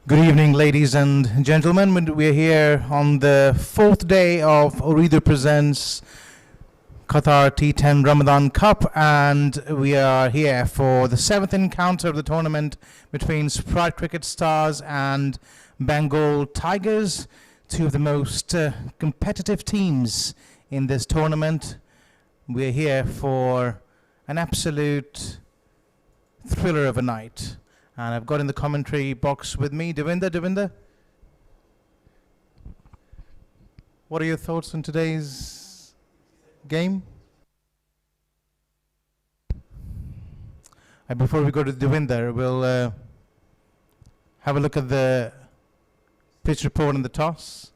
Good evening, ladies and gentlemen. We're here on the fourth day of Ooredoo Presents Qatar T10 Ramadan Cup, and we are here for the seventh encounter of the tournament between Sprite Cricket Stars and Bengal Tigers, two of the most competitive teams in this tournament. We're here for an absolute thriller of a night. And I've got in the commentary box with me Devinder. What are your thoughts on today's game? And before we go to Devinder, we'll have a look at the pitch report and the toss.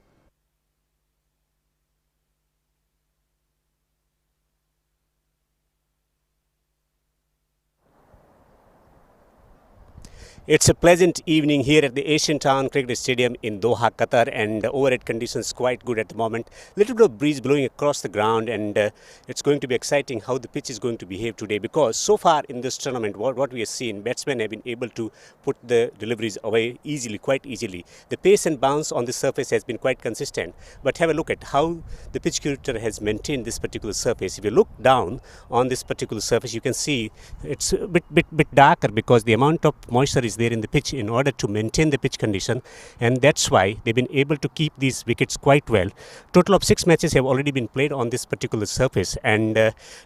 It's a pleasant evening here at the Asian Town Cricket Stadium in Doha, Qatar, and overhead conditions quite good at the moment. Little bit of breeze blowing across the ground, and it's going to be exciting how the pitch is going to behave today, because so far in this tournament what we have seen, batsmen have been able to put the deliveries away easily, quite easily. The pace and bounce on the surface has been quite consistent, but have a look at how the pitch curator has maintained this particular surface. If you look down on this particular surface, you can see it's a bit darker because the amount of moisture is there in the pitch in order to maintain the pitch condition, and that's why they've been able to keep these wickets quite well. Total of 6 matches have already been played on this particular surface, and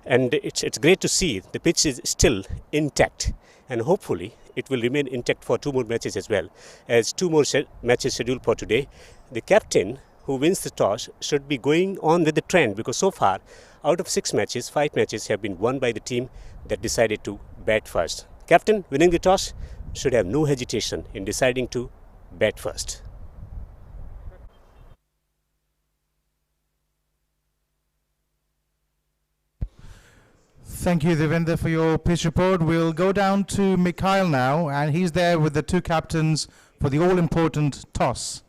it's great to see the pitch is still intact, and hopefully it will remain intact for 2 more matches as well. As 2 more matches scheduled for today, the captain who wins the toss should be going on with the trend, because so far out of 6 matches, 5 matches have been won by the team that decided to bat first. Captain winning the toss should have no hesitation in deciding to bat first. Thank you, Devinder, for your pitch report. We'll go down to Mikhail now, and he's there with the 2 captains for the all-important toss.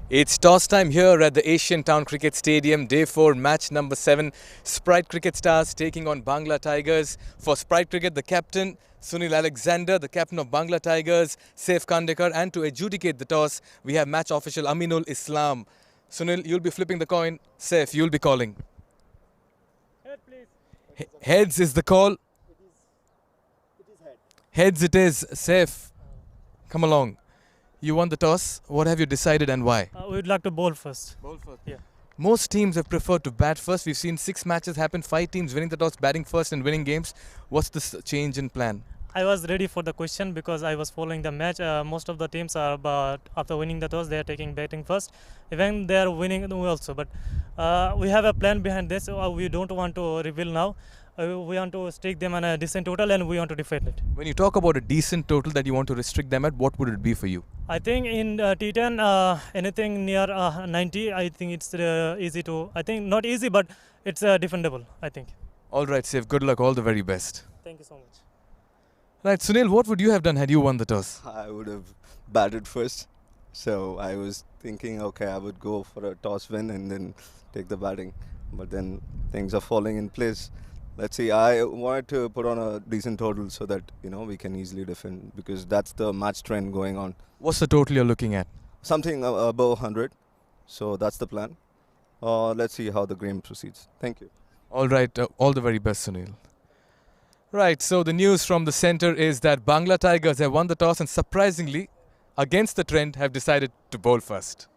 It's toss time here at the Asian Town Cricket Stadium, day 4, match number 7. Sprite Cricket Stars taking on Bangla Tigers. For Sprite Cricket, the captain, Sunil Alexander, the captain of Bangla Tigers, Saif Kandekar, and to adjudicate the toss, we have match official Aminul Islam. Sunil, you'll be flipping the coin. Saif, you'll be calling. Head, please. Heads is the call. It is head. Heads it is. Saif, come along. You won the toss. What have you decided and why? We would like to bowl first. Bowl first. Yeah. Most teams have preferred to bat first. We've seen 6 matches happen, 5 teams winning the toss, batting first and winning games. What's the change in plan? I was ready for the question because I was following the match. Most of the teams are, but after winning the toss, they are taking batting first. Even they are winning also. But we have a plan behind this. We don't want to reveal now. We want to stick them on a decent total, and we want to defend it. When you talk about a decent total that you want to restrict them at, what would it be for you? I think in T10, anything near 90, I think it's easy to. I think not easy, but it's defendable, I think. All right, Saif. Good luck. All the very best. Thank you so much. Right, Sunil, what would you have done had you won the toss? I would have batted first. So I was thinking, okay, I would go for a toss win and then take the batting. But then things are falling in place. Let's see, I wanted to put on a decent total so that, we can easily defend, because that's the match trend going on. What's the total you're looking at? Something above 100. So that's the plan. Let's see how the game proceeds. Thank you. All right, all the very best, Sunil. Right, so the news from the centre is that Bangla Tigers have won the toss and surprisingly, against the trend, have decided to bowl first.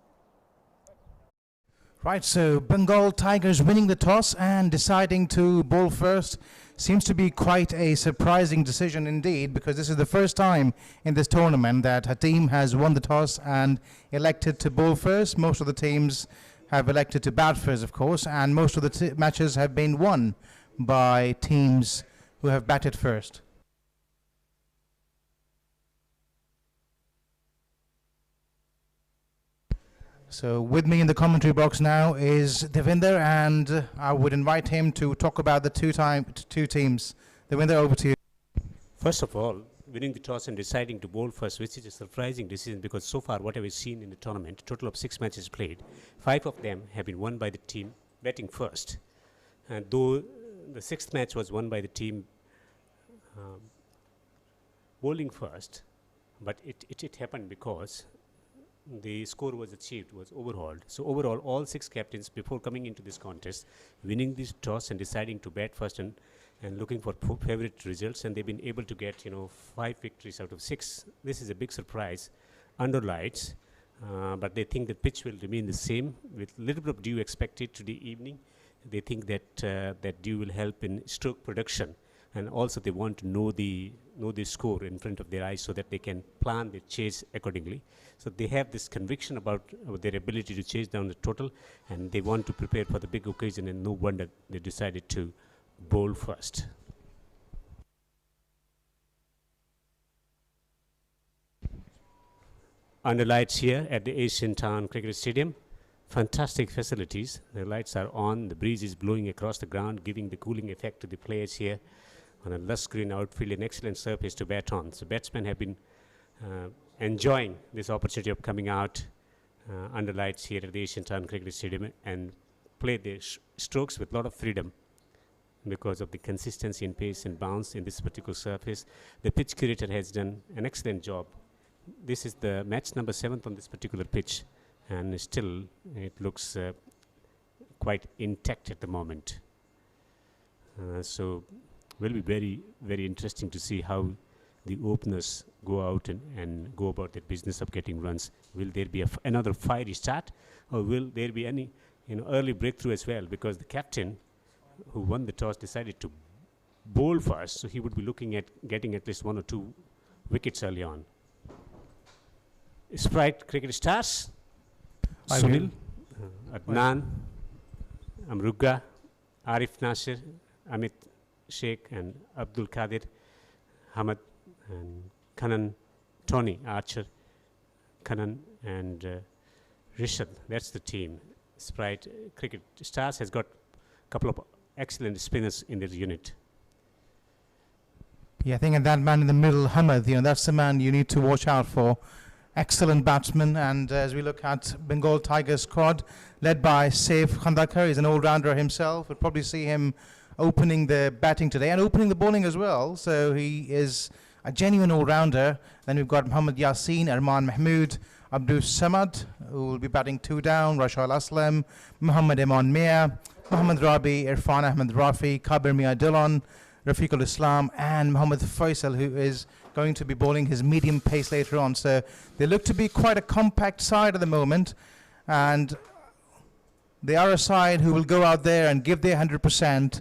Right, so Bengal Tigers winning the toss and deciding to bowl first seems to be quite a surprising decision indeed, because this is the first time in this tournament that a team has won the toss and elected to bowl first. Most of the teams have elected to bat first, of course, and most of the matches have been won by teams who have batted first. So with me in the commentary box now is Devinder, and I would invite him to talk about the two teams. Devinder, over to you. First of all, winning the toss and deciding to bowl first, which is a surprising decision, because so far what have we seen in the tournament, total of 6 matches played, 5 of them have been won by the team batting first. And though the sixth match was won by the team bowling first, but it happened because the score was achieved, was overhauled. So overall, all six captains, before coming into this contest, winning this toss and deciding to bat first and looking for favorite results, and they've been able to get 5 victories out of 6. This is a big surprise under lights, but they think the pitch will remain the same with little bit of dew expected today evening. They think that that dew will help in stroke production, and also they want to know the score in front of their eyes so that they can plan their chase accordingly. So they have this conviction about their ability to chase down the total, and they want to prepare for the big occasion, and no wonder they decided to bowl first. Under lights here at the Asian Town Cricket Stadium. Fantastic facilities. The lights are on. The breeze is blowing across the ground, giving the cooling effect to the players here. On a lush green outfield, an excellent surface to bat on. So batsmen have been enjoying this opportunity of coming out under lights here at the Asian Town Cricket Stadium and play their strokes with a lot of freedom because of the consistency in pace and bounce in this particular surface. The pitch curator has done an excellent job. This is the match number 7th on this particular pitch, and still it looks quite intact at the moment. So will be very, very interesting to see how the openers go out and go about their business of getting runs. Will there be another fiery start, or will there be any early breakthrough as well? Because the captain who won the toss decided to bowl first, so he would be looking at getting at least 1 or 2 wickets early on. Sprite cricket stars: Sunil, Adnan, Amruga, Arif Nasir, Amit Sheikh, and Abdul Qadir, Hamad, and Kanan, Tony Archer, Kanan, and Rishad. That's the team. Sprite Cricket Stars has got a couple of excellent spinners in their unit. Yeah, I think and that man in the middle, Hamad, that's the man you need to watch out for. Excellent batsman, and as we look at Bengal Tigers squad, led by Saif Khandakar, he's an all-rounder himself. We'll probably see him opening the batting today and opening the bowling as well. So he is a genuine all-rounder. Then we've got Muhammad Yassin, Arman Mahmood, Abdul Samad, who will be batting 2 down, Rashal Aslam, Muhammad Iman Mia, Muhammad Rabi, Irfan Ahmed Rafi, Kabir Mia Dillon, Rafiqul Islam, and Muhammad Faisal, who is going to be bowling his medium pace later on. So they look to be quite a compact side at the moment, and they are a side who will go out there and give their 100%,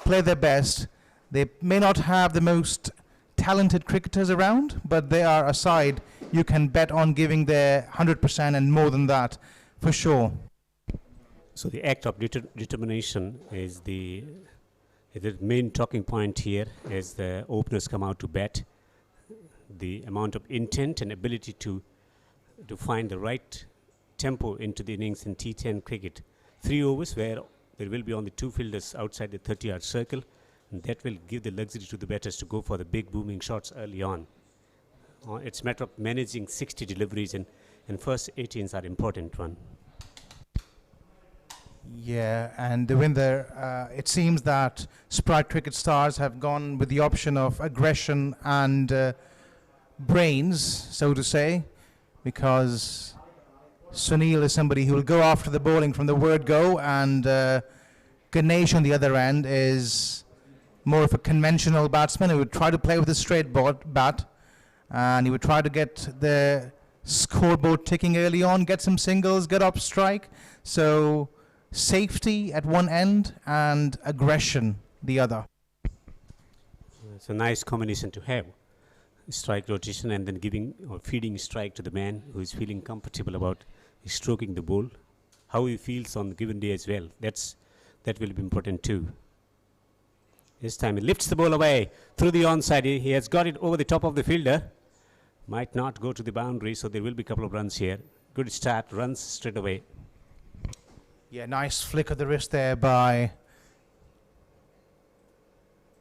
play their best. They may not have the most talented cricketers around, but they are a side you can bet on giving their 100% and more than that, for sure. So the act of determination is the main talking point here as the openers come out to bat. The amount of intent and ability to find the right tempo into the innings in T10 cricket. 3 overs where there will be only 2 fielders outside the 30-yard circle, and that will give the luxury to the batters to go for the big booming shots early on. It's a matter of managing 60 deliveries, and first 18s are important one. Yeah, and Devinder, it seems that Sprite Cricket Stars have gone with the option of aggression and brains, so to say, because Sunil is somebody who will go after the bowling from the word go, and Ganesh on the other end is more of a conventional batsman who would try to play with a straight bat, and he would try to get the scoreboard ticking early on, get some singles, get up strike. So safety at one end and aggression the other. It's a nice combination to have. Strike rotation and then giving or feeding strike to the man who is feeling comfortable about stroking the ball. How he feels on the given day as well. That will be important too. This time he lifts the ball away through the onside. He has got it over the top of the fielder. Might not go to the boundary, so there will be a couple of runs here. Good start, runs straight away. Yeah, nice flick of the wrist there by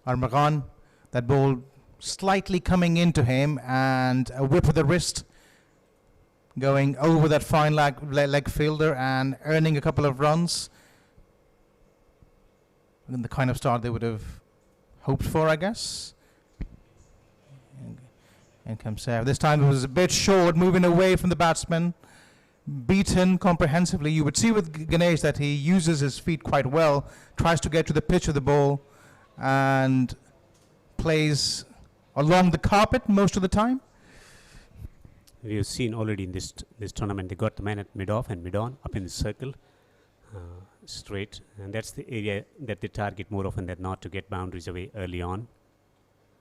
Armagan. That ball slightly coming into him, and a whip of the wrist going over that fine leg fielder and earning a couple of runs. the kind of start they would have hoped for, I guess. And comes Saif. This time it was a bit short, moving away from the batsman. Beaten comprehensively. You would see with Ganesh that he uses his feet quite well, tries to get to the pitch of the ball, and plays along the carpet most of the time. We have seen already in this tournament, they got the man at mid-off and mid-on, up in the circle, straight. And that's the area that they target more often than not to get boundaries away early on.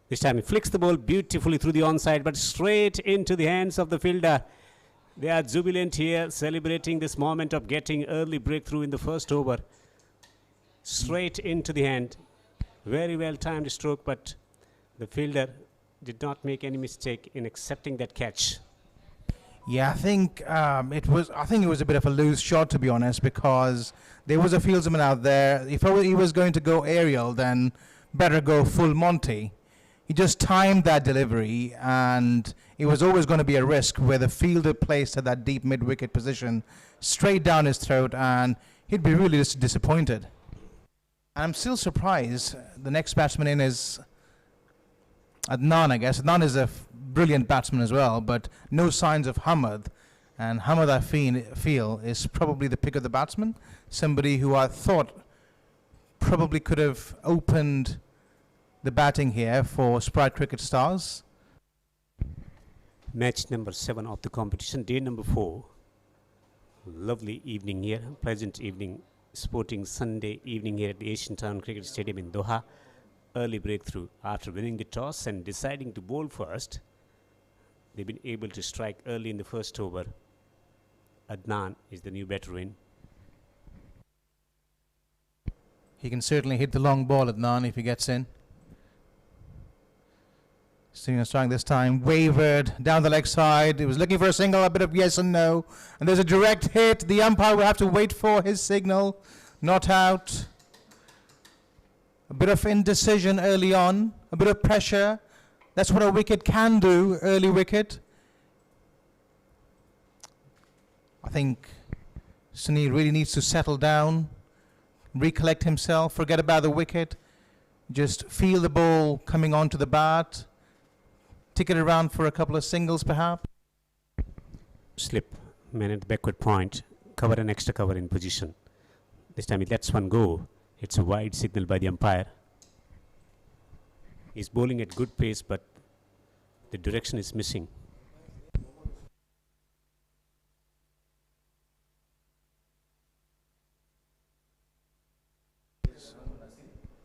This time he flicks the ball beautifully through the onside, but straight into the hands of the fielder. They are jubilant here, celebrating this moment of getting early breakthrough in the first over. Straight into the hand. Very well timed stroke, but the fielder did not make any mistake in accepting that catch. Yeah, I think it was a bit of a loose shot, to be honest, because there was a fieldsman out there. If he was going to go aerial, then better go full Monty. He just timed that delivery, and it was always going to be a risk where the fielder placed at that deep mid-wicket position straight down his throat, and he'd be really disappointed. And I'm still surprised. The next batsman in is Adnan, I guess. Adnan is a brilliant batsman as well, but no signs of Hamad. And Hamad, I feel, is probably the pick of the batsman. Somebody who I thought probably could have opened the batting here for Sprite Cricket Stars. Match number 7 of the competition, day number 4. Lovely evening here, pleasant evening, sporting Sunday evening here at the Asian Town Cricket Stadium in Doha. Early breakthrough after winning the toss and deciding to bowl first. They've been able to strike early in the first over. Adnan is the new batter in. He can certainly hit the long ball, Adnan, if he gets in. Senior strike this time, wavered down the leg side. He was looking for a single, a bit of yes and no. And there's a direct hit. The umpire will have to wait for his signal. Not out. A bit of indecision early on, a bit of pressure. That's what a wicket can do, early wicket. I think Sunil really needs to settle down, recollect himself, forget about the wicket, just feel the ball coming onto the bat, tick it around for a couple of singles perhaps. Slip, man at the backward point, cover an extra cover in position. This time he lets one go. It's a wide signal by the umpire. He's bowling at good pace, but the direction is missing.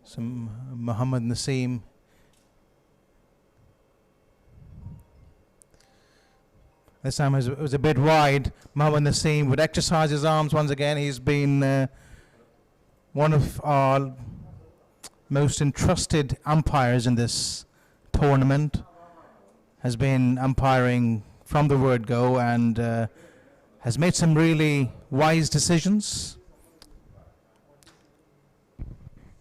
Some Muhammad Naseem. This time it was a bit wide. Muhammad Naseem would exercise his arms once again. He's been one of our most entrusted umpires in this tournament. Has been umpiring from the word go and has made some really wise decisions.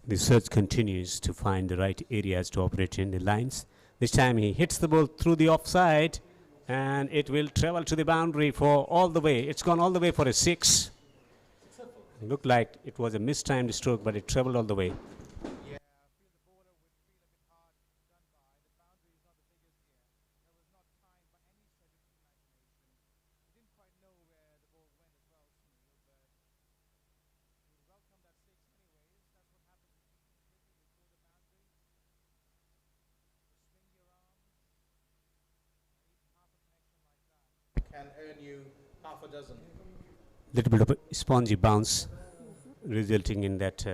The search continues to find the right areas to operate in the lines. This time he hits the ball through the offside and it will travel to the boundary for all the way. It's gone all the way for a 6. It looked like it was a mistimed stroke, but it traveled all the way. Can earn you half a dozen. Little bit of a spongy bounce resulting in that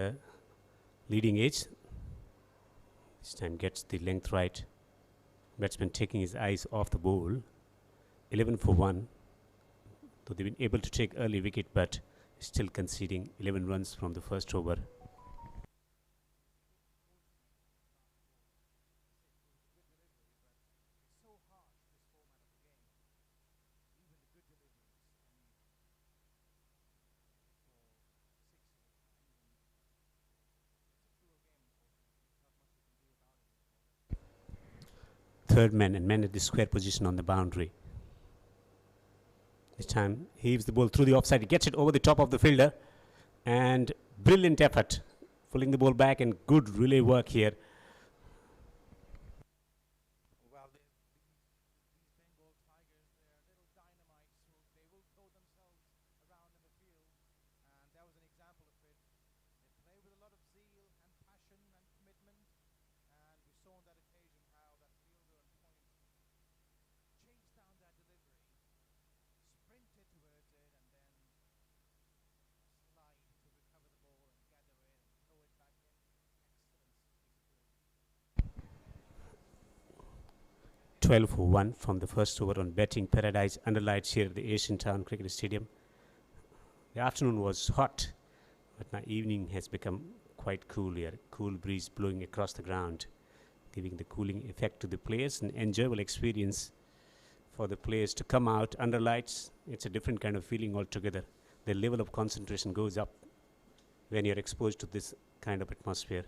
leading edge. This time gets the length right. Batsman taking his eyes off the ball. 11 for 1. So they've been able to take early wicket, but still conceding 11 runs from the first over. Third man and man at the square position on the boundary. This time heaves the ball through the offside. He gets it over the top of the fielder and brilliant effort pulling the ball back, and good relay work here. Well, these Bengal Tigers, they are little dynamites. They will throw themselves around in the field, and that was an example of it. They play with a lot of zeal and passion and commitment, and we saw on that occasion how that fielder on point chased down that delivery, sprinted towards it, and then slide to recover the ball and gather it and throw it back in. Excellent piece of play. 12 for 1 from the first over on betting paradise under lights here at the Asian Town Cricket Stadium. The afternoon was hot, but now evening has become quite cool here. Cool breeze blowing across the ground, giving the cooling effect to the players, an enjoyable experience for the players to come out under lights. It's a different kind of feeling altogether. The level of concentration goes up when you're exposed to this kind of atmosphere.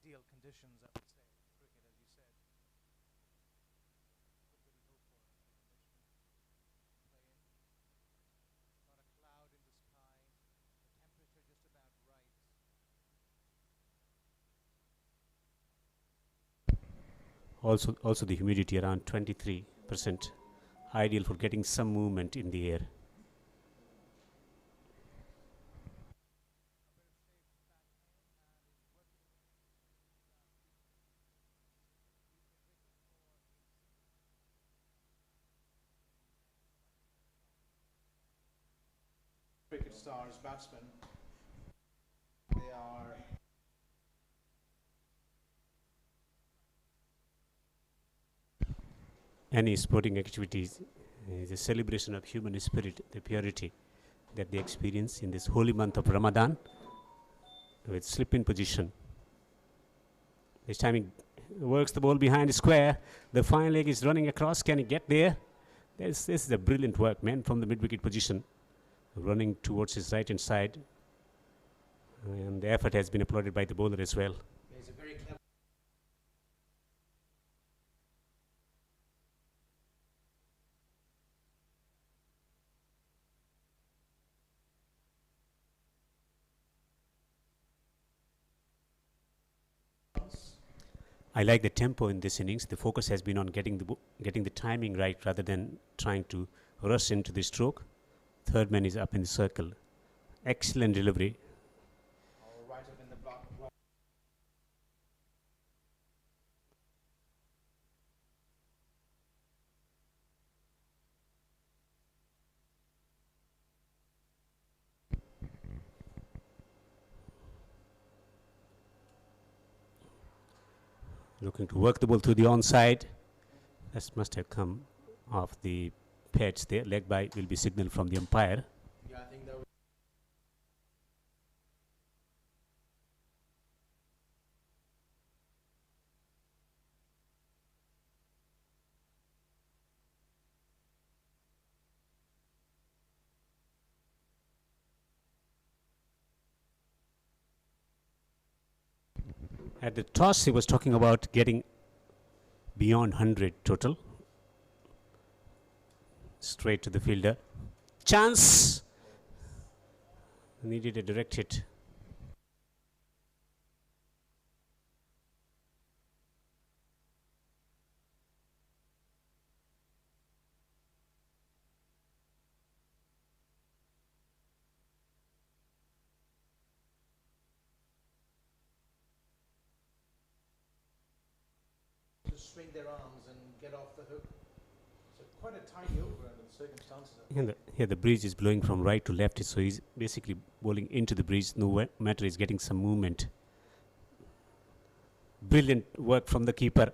Ideal conditions, I would say, for cricket, as you said. Good little hill for air conditioning. Play in. Not a cloud in the sky. The temperature just about right. Also the humidity around 23%, ideal for getting some movement in the air. Cricket stars, batsmen. They are Any sporting activities is a celebration of human spirit, the purity that they experience in this holy month of Ramadan. With slip in position, this time he works the ball behind the square. The fine leg is running across. Can he get there? This is a brilliant work, man, from the mid-wicket position, running towards his right hand side, and the effort has been applauded by the bowler as well. He's a very clever. I like the tempo in this innings. The focus has been on getting the timing right rather than trying to rush into the stroke. Third man is up in the circle. Excellent delivery. All right up in the block. Looking to work the ball through the onside. That must have come off the pads there. Leg by will be signaled from the umpire. Yeah, I think that was. At the toss, he was talking about getting beyond 100 total. Straight to the fielder. Chance! Needed a direct hit. Swing their arms and get off the hook. So quite a tiny over under the circumstances. Here the breeze is blowing from right to left, so he's basically bowling into the breeze. No matter, he's getting some movement. Brilliant work from the keeper.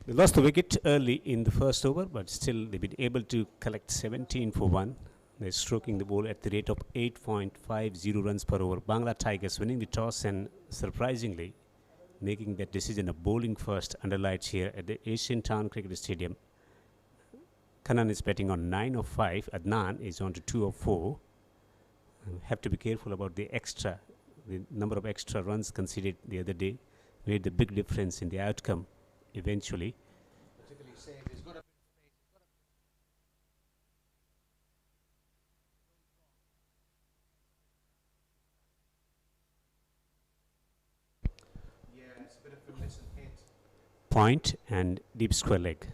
They lost the wicket early in the first over, but still they've been able to collect 17 for 1. They're stroking the ball at the rate of 8.50 runs per over. Bangla Tigers winning the toss and surprisingly making that decision of bowling first under lights here at the Asian Town Cricket Stadium. Kanan is betting on 9 of 5. Adnan is on to 2 of 4. Have to be careful about the number of extra runs conceded the other day made the big difference in the outcome eventually. Particularly safe. He's got a it's a bit of a miss and hit. Point and deep square leg.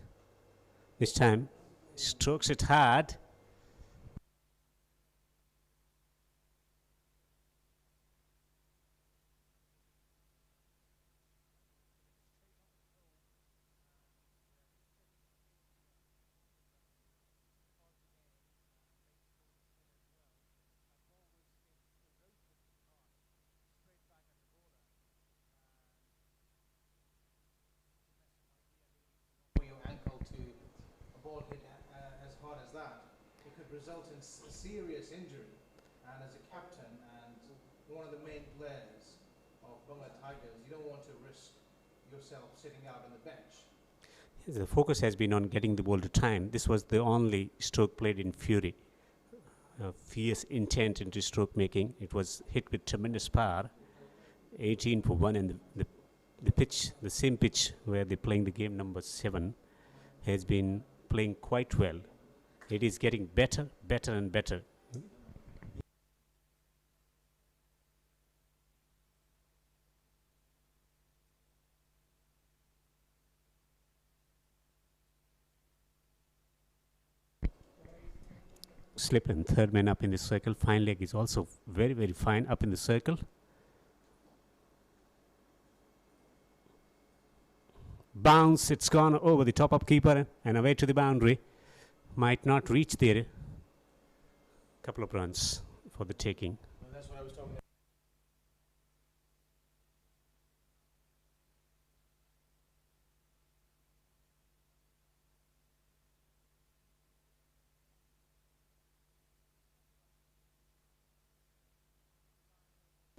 This time strokes it hard. Your ankle to a ball hit as hard as that, it could result in serious injury. And as a captain and one of the main players of Bangla Tigers, you don't want to risk yourself sitting out on the bench. The focus has been on getting the ball to time. This was the only stroke played in fury. Fierce intent into stroke making. It was hit with tremendous power. 18 for 1, and the pitch, the same pitch where they're playing the game number 7, has been playing quite well. It is getting better and better. Slip and third man up in the circle. Fine leg is also very fine up in the circle. Bounce, it's gone over the top of keeper and away to the boundary. Might not reach there. Couple of runs for the taking. Well, that's what I was talking about.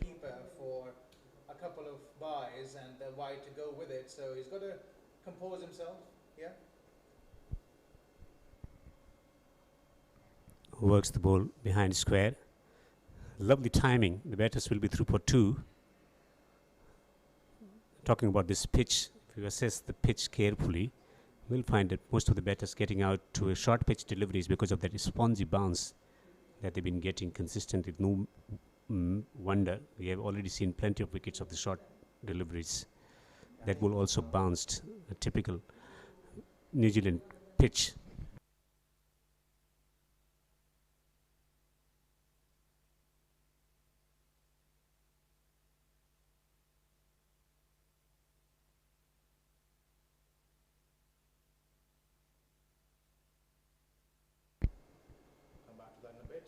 Keeper for a couple of buys and the wide to go with it, so he's got to compose himself. Yeah. Works the ball behind square. Lovely timing. The batters will be through for 2. Talking about this pitch, if you assess the pitch carefully, we'll find that most of the batters getting out to a short pitch deliveries because of that spongy bounce that they've been getting consistently. No wonder we have already seen plenty of wickets of the short deliveries that will also bounced, a typical New Zealand pitch. Come back to that in a bit.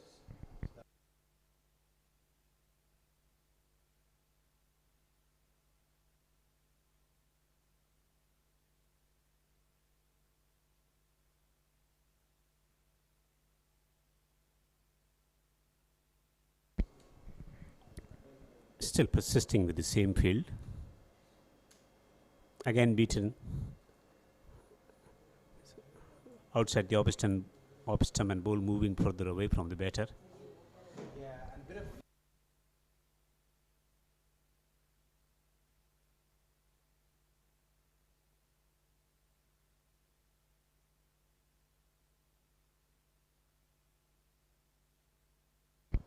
Still persisting with the same field. Again beaten. Outside the off stump and ball moving further away from the batter. Yeah, and bit of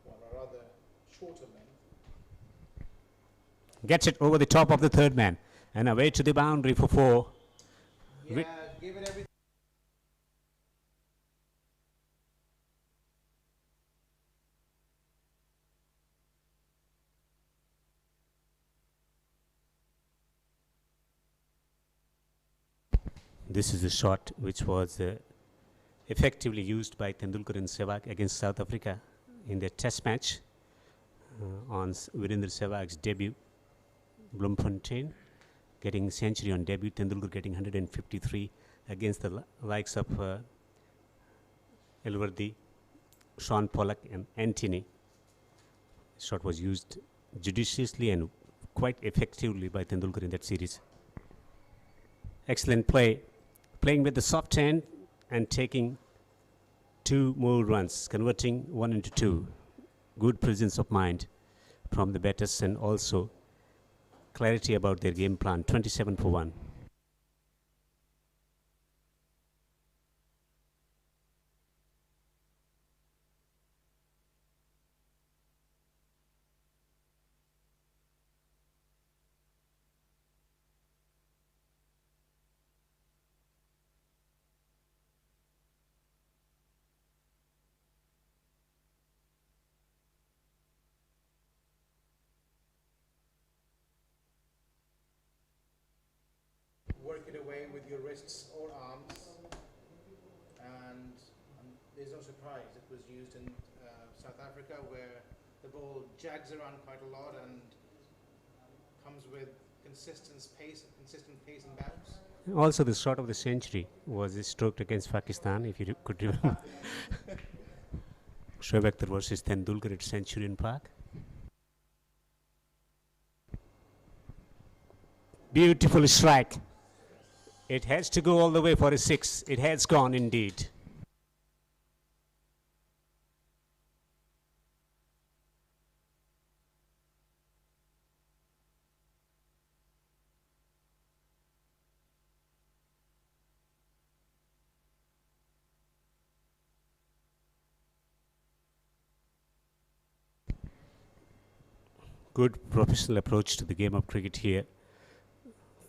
well, a rather shorter length. Gets it over the top of the third man and away to the boundary for 4. Yeah, give it everything. This is a shot which was effectively used by Tendulkar and Sehwag against South Africa in their test match on Virendra Sehwag's debut. Bloemfontein getting century on debut. Tendulkar getting 153 against the likes of Elworthy, Sean Pollock and Anthony. Shot was used judiciously and quite effectively by Tendulkar in that series. Excellent play, playing with the soft hand and taking 2 more runs, converting 1 into 2. Good presence of mind from the batters and also clarity about their game plan. 27 for 1. Work it away with your wrists or arms, and there's no surprise it was used in South Africa, where the ball jags around quite a lot and comes with consistent pace and bounce. Also, the shot of the century was stroked against Pakistan, if you could remember. Shoaib Akhtar versus Tendulkar at Centurion Park. Beautiful strike. It has to go all the way for a 6. It has gone indeed. Good professional approach to the game of cricket here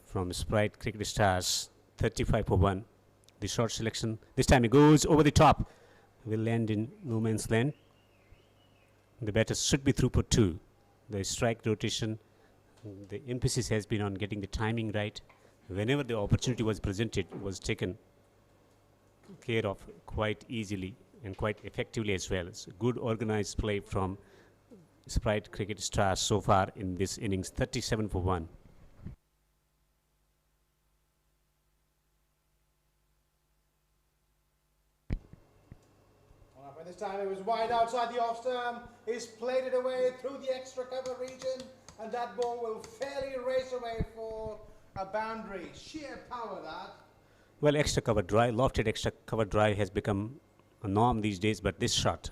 from Sprite Cricket Stars. 35 for 1. The short selection. This time it goes over the top. Will land in no man's land. The batter should be through for 2. The strike rotation, the emphasis has been on getting the timing right. Whenever the opportunity was presented, it was taken care of quite easily and quite effectively as well. It's good organized play from Sprite Cricket Stars so far in this innings. 37 for 1. This time it was wide outside the off stump. He's played it away through the extra cover region, and that ball will fairly race away for a boundary. Sheer power, that. Well, extra cover drive, lofted extra cover drive has become a norm these days, but this shot,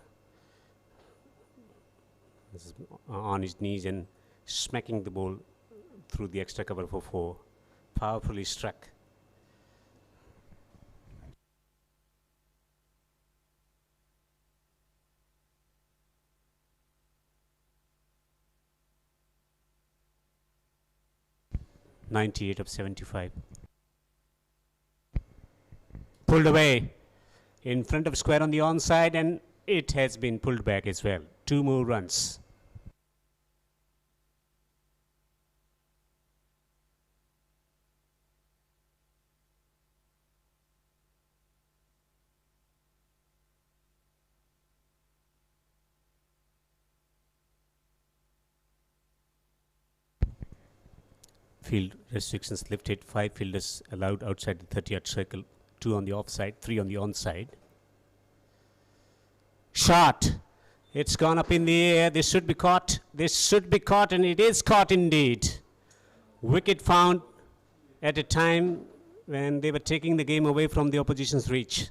this is on his knees and smacking the ball through the extra cover for 4. Powerfully struck. .98 of 75. Pulled away in front of square on the onside, and it has been pulled back as well. 2 more runs. Field restrictions lifted. 5 fielders allowed outside the 30-yard circle. 2 on the offside, 3 on the onside. Shot. It's gone up in the air. This should be caught. This should be caught, and it is caught indeed. Wicket found at a time when they were taking the game away from the opposition's reach.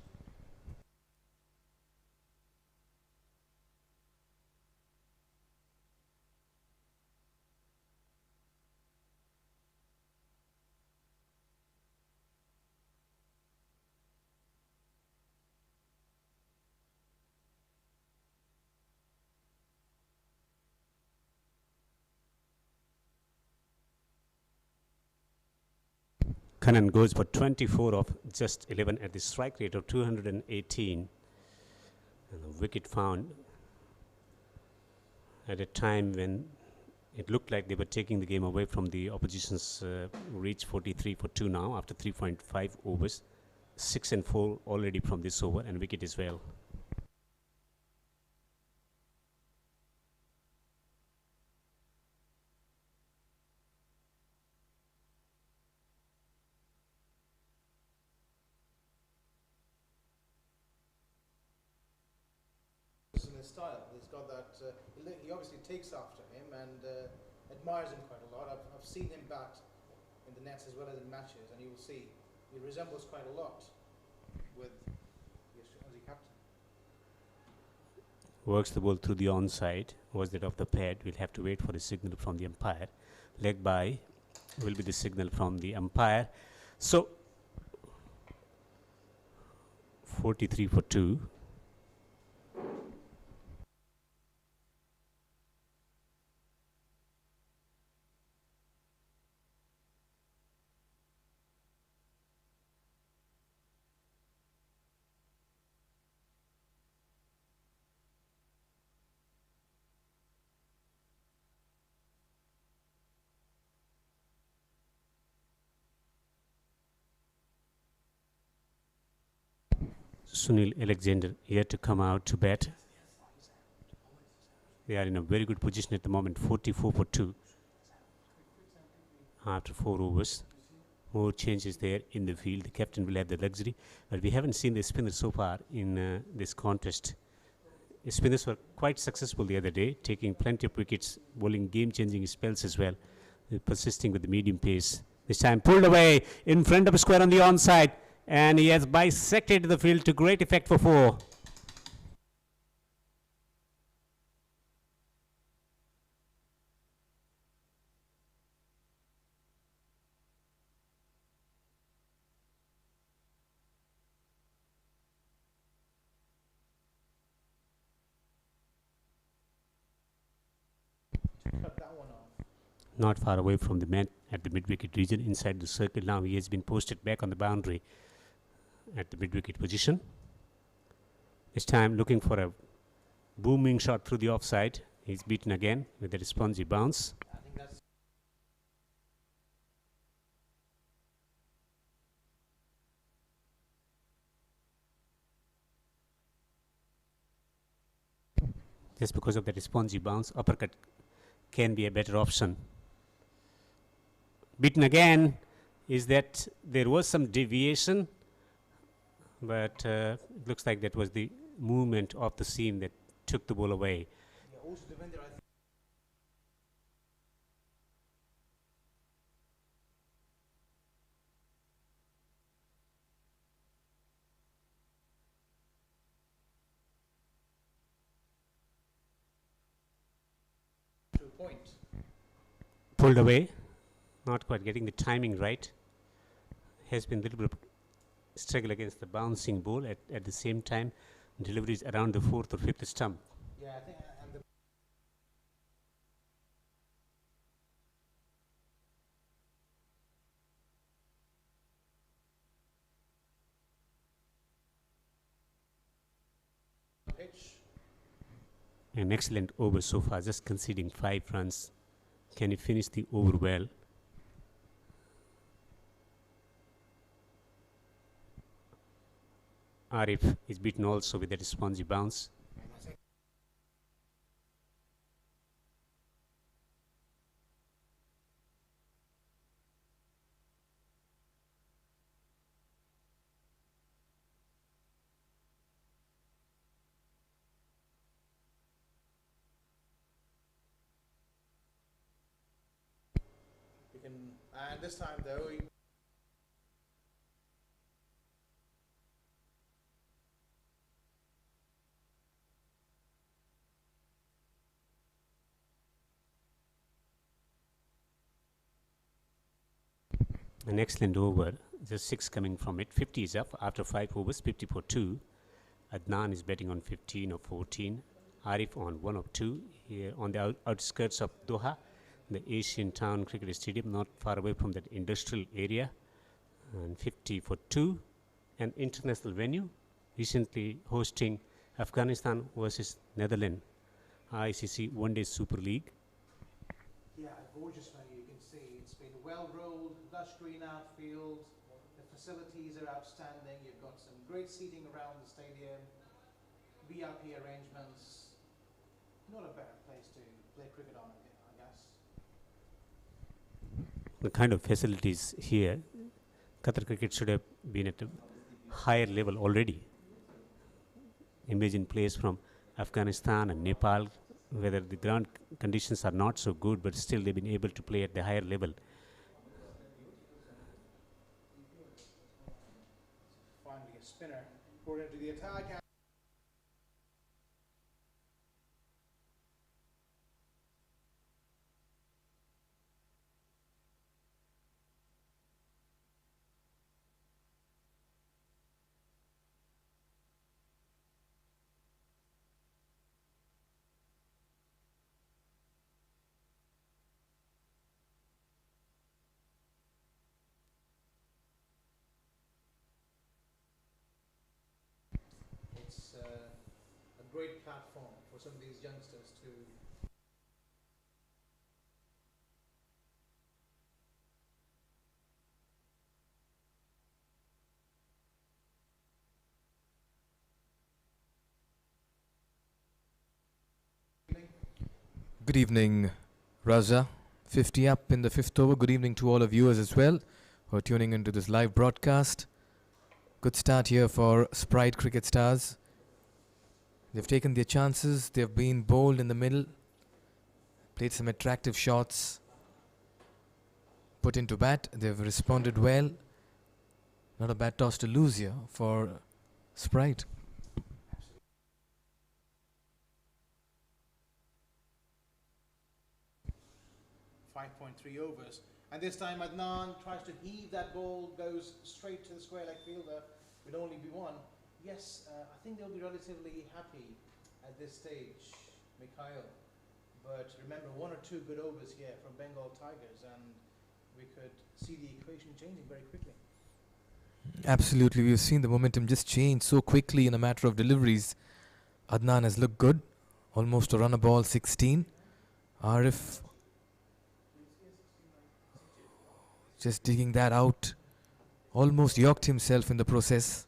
Kannan goes for 24 of just 11 at the strike rate of 218. And the wicket found at a time when it looked like they were taking the game away from the opposition's reach. 43 for 2 now after 3.5 overs. 6 and 4 already from this over, and wicket as well. In his style, he's got that. He obviously takes after him, and admires him quite a lot. I've seen him bat in the nets as well as in matches, and you will see he resembles quite a lot with the Aussie captain. Works the ball through the onside. Was that off the pad? We'll have to wait for the signal from the umpire. Leg by will be the signal from the umpire. So 43 for 2. Sunil Alexander here to come out to bat. They are in a very good position at the moment, 44 for 2 after 4 overs. More changes there in the field. The captain will have the luxury, but we haven't seen the spinners so far in this contest. The spinners were quite successful the other day, taking plenty of wickets, bowling game-changing spells as well, persisting with the medium pace. This time pulled away in front of a square on the onside, and he has bisected the field to great effect for 4. Cut that one off. Not far away from the man at the mid-wicket region, inside the circle. Now he has been posted back on the boundary at the mid-wicket position. This time looking for a booming shot through the offside. He's beaten again with a spongy bounce. I think that's Just because of that spongy bounce, uppercut can be a better option. Beaten again is that there was some deviation, but it looks like that was the movement of the seam that took the ball away. yeah, also Devinder, I think. To a point. Pulled away, not quite getting the timing right. Has been a little bit of struggle against the bouncing ball. At the same time, deliveries around the 4th or 5th stump. Yeah, I think, and the pitch. An excellent over so far, just conceding 5 runs. Can he finish the over well? Arif is beaten also with that spongy bounce. We can, and this time though, An excellent over, just 6 coming from it. 50 is up after 5 overs, 50 for 2. Adnan is betting on 15 or 14. Arif on 1 of 2 here on the outskirts of Doha, the Asian Town Cricket Stadium, not far away from that industrial area. And 50 for 2. An international venue, recently hosting Afghanistan versus Netherlands, ICC One Day Super League. yeah, gorgeous venue. You can see it's been well rolled, lush green outfield. The facilities are outstanding. You've got some great seating around the stadium, VIP arrangements. Not a better place to play cricket on, I guess. The kind of facilities here, Qatar cricket should have been at a higher level already. Imagine players from Afghanistan and Nepal whether the ground conditions are not so good, but still they've been able to play at the higher level. Finally, a spinner poured into the attack. It's a great platform for some of these youngsters to Good evening, Raza. 50 up in the fifth over. Good evening to all of viewers as well who are tuning into this live broadcast. Good start here for Sprite Cricket Stars. They've taken their chances. They've been bold in the middle. Played some attractive shots. Put into bat. They've responded well. Not a bad toss to lose here for Sprite. 5.3 overs. And this time Adnan tries to heave that ball, goes straight to the square leg fielder. Will only be one. Yes, I think they'll be relatively happy at this stage, Mikhail. But remember, 1 or 2 good overs here from Bengal Tigers, and we could see the equation changing very quickly. Absolutely, we've seen the momentum just change so quickly in a matter of deliveries. Adnan has looked good, almost a runner ball 16. Arif just digging that out, almost yorked himself in the process.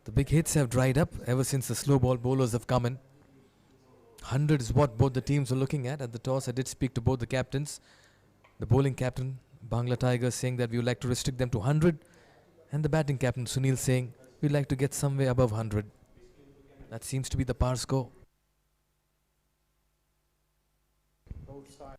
The big hits have dried up ever since the slow ball bowlers have come in. 100 is what both the teams are looking at the toss. I did speak to both the captains. The bowling captain, Bangla Tigers, saying that we would like to restrict them to 100. And the batting captain, Sunil, saying we'd like to get somewhere above 100. That seems to be the par score. Both sides.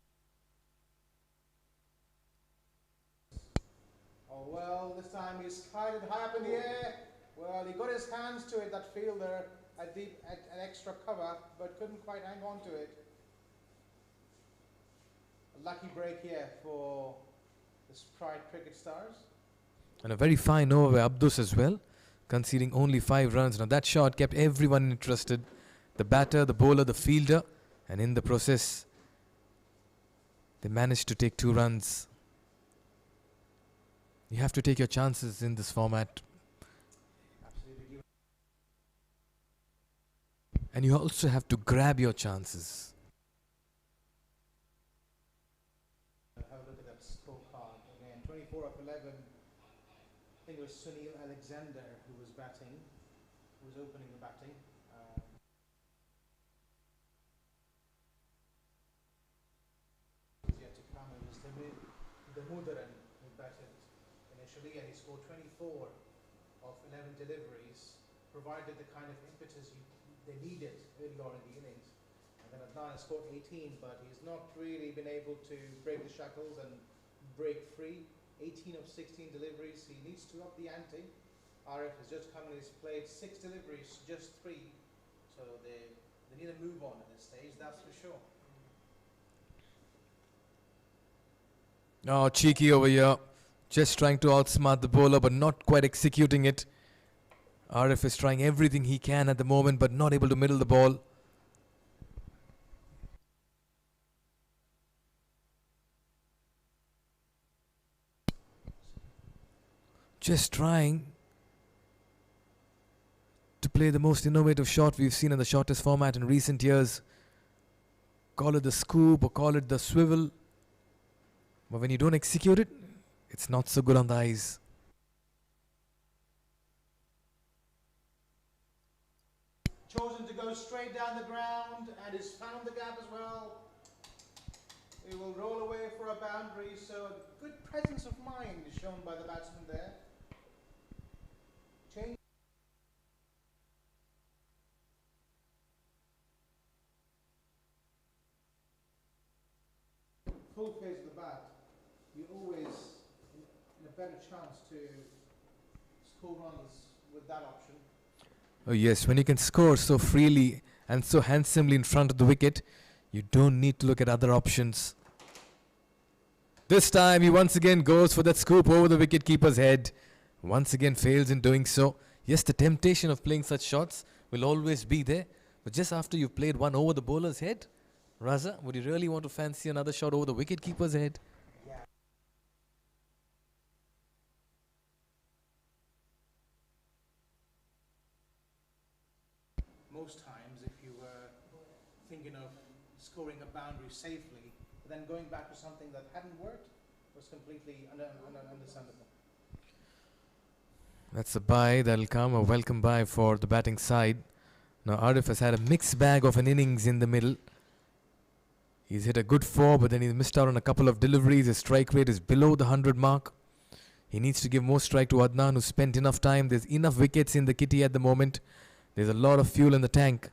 Oh well, this time he's slided high up in the air. Well, he got his hands to it, that fielder, at an extra cover, but couldn't quite hang on to it. A lucky break here for the Sprite Cricket Stars. And a very fine over by Abdus as well, conceding only 5 runs. Now that shot kept everyone interested. The batter, the bowler, the fielder, and in the process, they managed to take 2 runs. You have to take your chances in this format. Absolutely. And you also have to grab your chances. Have a look at that scorecard again. 24 of 11. I think it was Sunil Alexander who was batting, who was opening the batting. Yet to come, it was the Mudaran who batted initially, and he scored 24 of 11 deliveries, provided the kind of impetus they needed early on in the innings. And then Adnan has scored 18, but he's not really been able to break the shackles and break free. 18 of 16 deliveries, he needs to up the ante. Arif has just come and he's played 6 deliveries, just 3. So they need to move on at this stage, that's for sure. Oh, cheeky over here. Just trying to outsmart the bowler, but not quite executing it. Arif is trying everything he can at the moment, but not able to middle the ball. Just trying to play the most innovative shot we've seen in the shortest format in recent years. Call it the scoop or call it the swivel. But when you don't execute it, it's not so good on the eyes. Chosen to go straight down the ground and has found the gap as well. He will roll away for a boundary, so a good presence of mind is shown by the batsman there. Change. full phase of the bat, you're always in a better chance to score runs with that option. Oh yes, when you can score so freely and so handsomely in front of the wicket, you don't need to look at other options. This time he once again goes for that scoop over the wicket-keeper's head. Once again fails in doing so. Yes, the temptation of playing such shots will always be there. But just after you've played one over the bowler's head, Raza, would you really want to fancy another shot over the wicket-keeper's head? Most times, if you were thinking of scoring a boundary safely, but then going back to something that hadn't worked was completely understandable. That's a bye that'll come, a welcome bye for the batting side. Now Arif has had a mixed bag of an innings in the middle. He's hit a good 4, but then he's missed out on a couple of deliveries. His strike rate is below the 100 mark. He needs to give more strike to Adnan, who spent enough time. There's enough wickets in the kitty at the moment. There's a lot of fuel in the tank.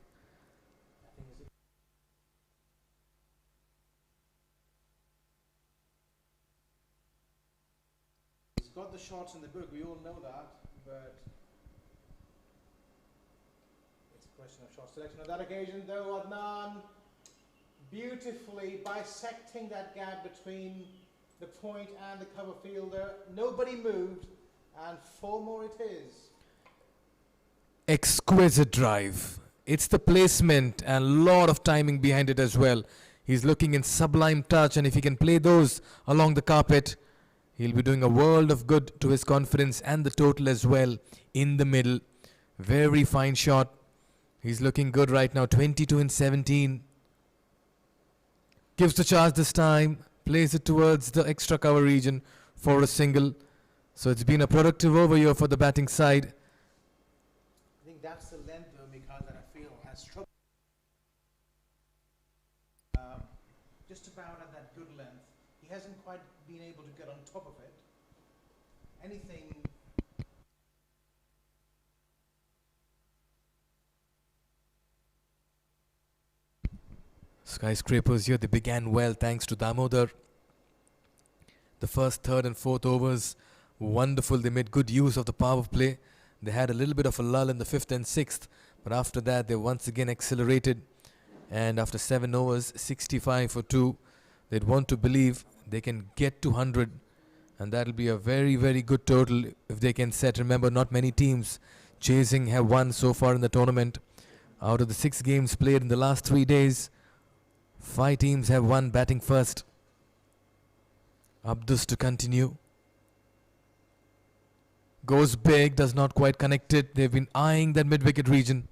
He's got the shots in the book, we all know that, but it's a question of shot selection. On that occasion, though, Adnan beautifully bisecting that gap between the point and the cover fielder. Nobody moved, and 4 more it is. Exquisite drive. It's the placement and a lot of timing behind it as well. He's looking in sublime touch, and if he can play those along the carpet, he'll be doing a world of good to his confidence and the total as well in the middle. Very fine shot. He's looking good right now, 22 in 17. Gives the charge this time, plays it towards the extra cover region for a single. So it's been a productive over here for the batting side. I think that's the length, though, Mikhail, that I feel has struggled. Just about at that good length. He hasn't quite been able to get on top of it. Anything. Skyscrapers here, they began well thanks to Damodar. The first, third and fourth overs were wonderful. They made good use of the power play. They had a little bit of a lull in the 5th and 6th, but after that they once again accelerated, and after 7 overs, 65 for 2, they'd want to believe they can get to 100, and that'll be a very, very good total if they can set. Remember, not many teams chasing have won so far in the tournament. Out of the 6 games played in the last 3 days, 5 teams have won batting first. Abdus to continue. Goes big, does not quite connect it. They've been eyeing that mid-wicket region.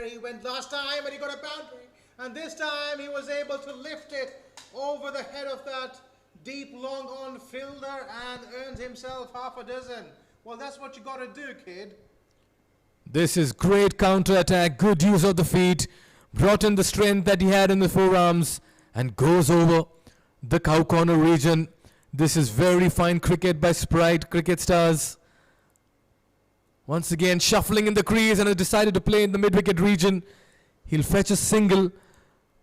He went last time and he got a boundary, and this time he was able to lift it over the head of that deep long on fielder and earned himself half a dozen. Well, that's what you got to do, kid. This is great counter-attack, good use of the feet, brought in the strength that he had in the forearms and goes over the cow corner region. This is very fine cricket by Sprite Cricket Stars. Once again shuffling in the crease and has decided to play in the mid-wicket region. He'll fetch a single,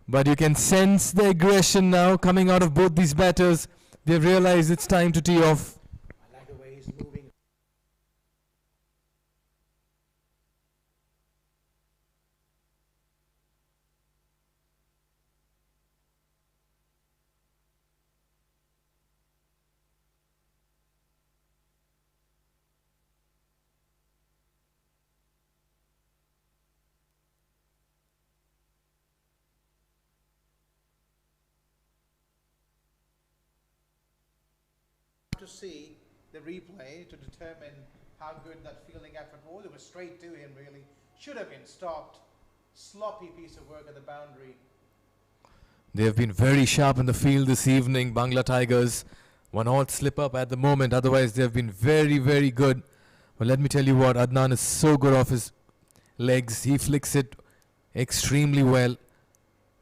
but you can sense the aggression now coming out of both these batters. They've realized it's time to tee off. I like the way he's moving. To see the replay to determine how good that fielding effort was. It was straight to him, really. Should have been stopped. Sloppy piece of work at the boundary. They have been very sharp in the field this evening, Bangla Tigers. One odd slip up at the moment, otherwise they have been very, very good. Well, let me tell you what, Adnan is so good off his legs. He flicks it extremely well.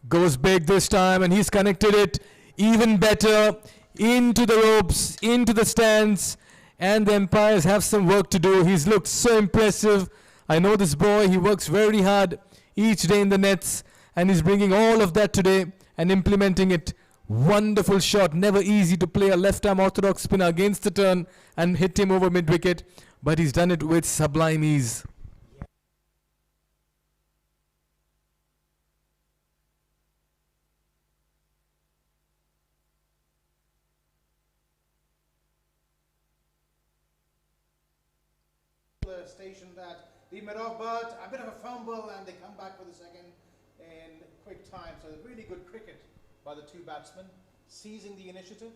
Goes big this time and he's connected it even better into the ropes, into the stands, and the umpires have some work to do. He's looked so impressive. I know this boy, he works very hard each day in the nets, and he's bringing all of that today and implementing it. Wonderful shot, never easy to play a left-arm orthodox spinner against the turn and hit him over mid-wicket, but he's done it with sublime ease. Station that the mid-off, but a bit of a fumble, and they come back for the second in quick time. So really good cricket by the two batsmen, seizing the initiative.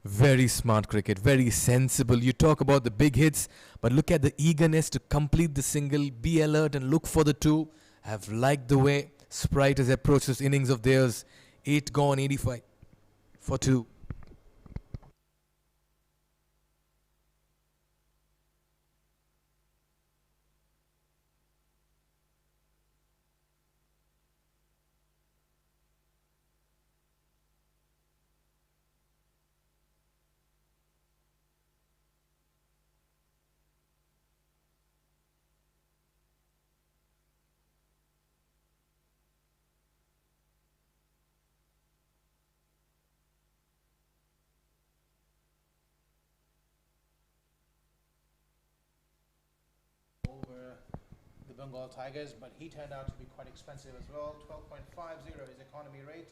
Very smart cricket, very sensible. You talk about the big hits, but look at the eagerness to complete the single, be alert and look for the two. Have liked the way Sprite has approached this innings of theirs. 8 gone, 85 for 2. Over the Bengal Tigers, but he turned out to be quite expensive as well. 12.50 is economy rate.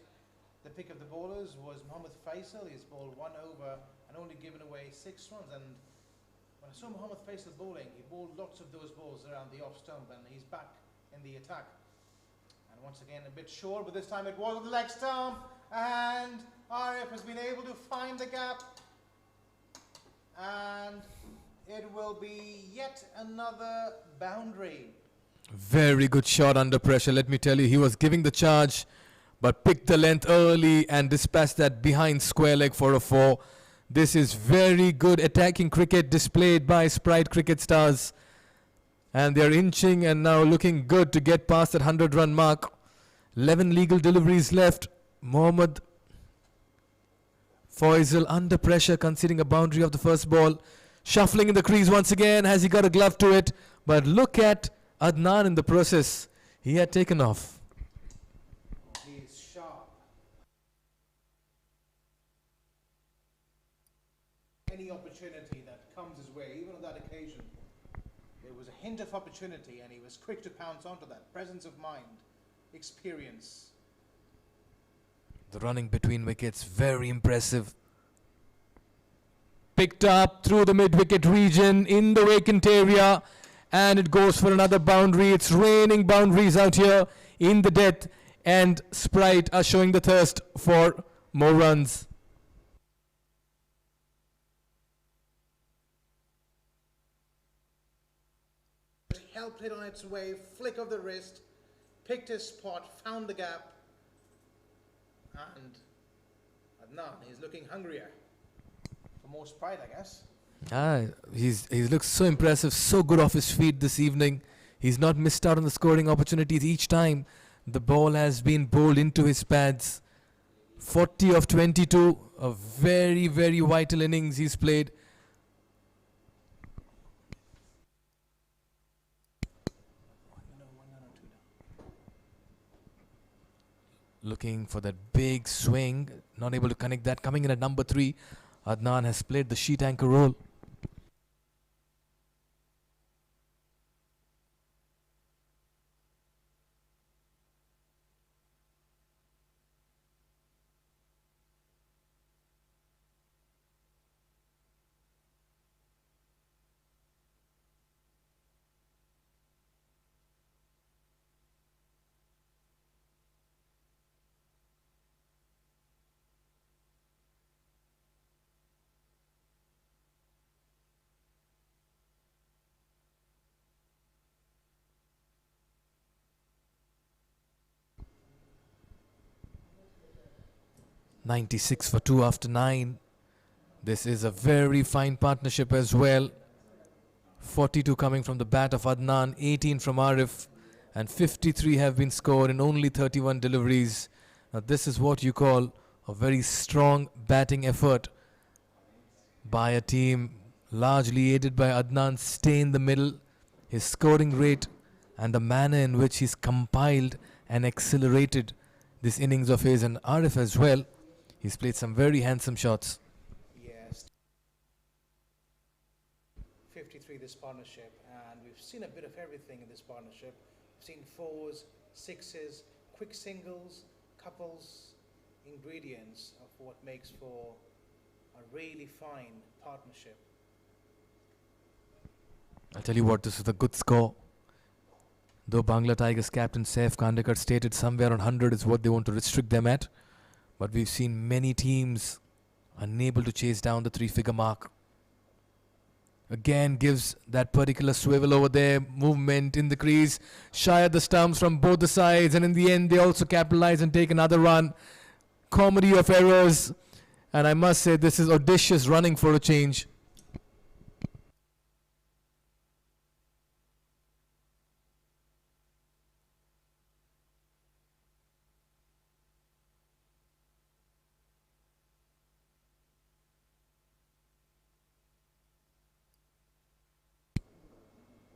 The pick of the bowlers was Mohammad Faisal. He's bowled 1 over and only given away 6 runs. And when I saw Mohammad Faisal bowling, he bowled lots of those balls around the off stump, and he's back in the attack. And once again, a bit short, but this time it was on the leg stump, and RF has been able to find the gap, and it will be yet another boundary. Very good shot under pressure, let me tell you. He was giving the charge, but picked the length early and dispatched that behind square leg for a 4. This is very good attacking cricket displayed by Sprite cricket stars. And they're inching and now looking good to get past that 100-run mark. 11 legal deliveries left. Mohammad Faisal under pressure, conceding a boundary of the first ball. Shuffling in the crease once again. Has he got a glove to it? But look at Adnan in the process. He had taken off. He's sharp. Any opportunity that comes his way, even on that occasion, there was a hint of opportunity and he was quick to pounce onto that. Presence of mind, experience. The running between wickets, very impressive. Picked up through the mid-wicket region in the vacant area, and it goes for another boundary. It's raining boundaries out here in the death, and Sprite are showing the thirst for more runs. Helped it on its way, flick of the wrist, picked his spot, found the gap, and Adnan, he's looking hungrier for more Sprite, I guess. He looks so impressive, so good off his feet this evening. He's not missed out on the scoring opportunities each time. The ball has been bowled into his pads. 40 of 22, a very, very vital innings he's played. Looking for that big swing, not able to connect that. Coming in at number 3, Adnan has played the sheet anchor role. .96 for 2 after 9. This is a very fine partnership as well. 42 coming from the bat of Adnan, 18 from Arif, and 53 have been scored in only 31 deliveries. Now this is what you call a very strong batting effort by a team largely aided by Adnan's stay in the middle, his scoring rate, and the manner in which he's compiled and accelerated this innings of his, and Arif as well. He's played some very handsome shots. Yes. 53 this partnership, and we've seen a bit of everything in this partnership. We've seen fours, sixes, quick singles, couples, ingredients of what makes for a really fine partnership. I'll tell you what, this is a good score. Though Bangla Tigers captain Saif Kandekar stated somewhere on 100 is what they want to restrict them at, but we've seen many teams unable to chase down the three-figure mark. Again gives that particular swivel over there, movement in the crease, shy at the stumps from both the sides, and in the end they also capitalize and take another run. Comedy of errors, and I must say this is audacious running for a change.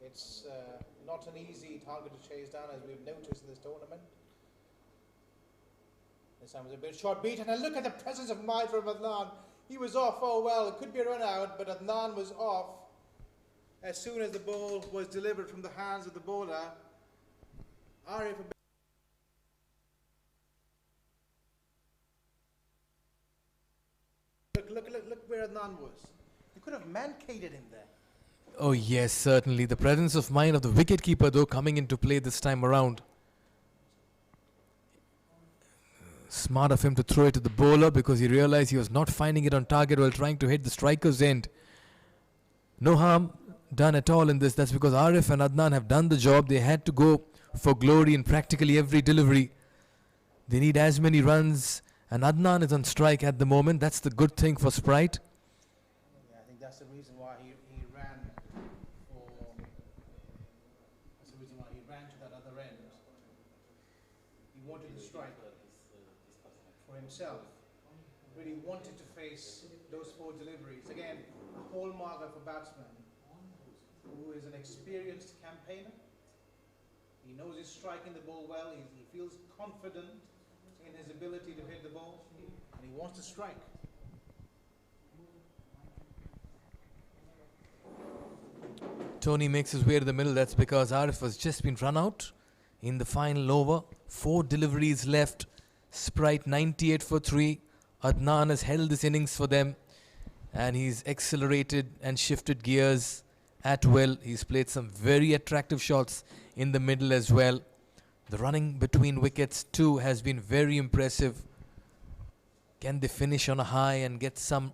It's not an easy target to chase down, as we've noticed in this tournament. This time was a bit short beat, and a look at the presence of mind from Adnan. He was off. Oh well, it could be a run out, but Adnan was off as soon as the ball was delivered from the hands of the bowler. Arif, look where Adnan was. You could have mancated him there. Oh yes, certainly. The presence of mind of the wicketkeeper though coming into play this time around. Smart of him to throw it to the bowler because he realized he was not finding it on target while trying to hit the striker's end. No harm done at all in this. That's because Arif and Adnan have done the job. They had to go for glory in practically every delivery. They need as many runs, and Adnan is on strike at the moment. That's the good thing for Sprite. Yeah, I think that's the reason why he ran for. That's the reason why he ran to that other end. He wanted to strike for himself. Really wanted to face those four deliveries. Again, a hallmark of a batsman who is an experienced campaigner. He knows he's striking the ball well. He feels confident in his ability to hit the ball, and he wants to strike. Tony makes his way to the middle. That's because Arif has just been run out in the final over. 4 deliveries left. Sprite 98 for 3. Adnan has held this innings for them, and he's accelerated and shifted gears at will. He's played some very attractive shots in the middle as well. The running between wickets too has been very impressive. Can they finish on a high and get some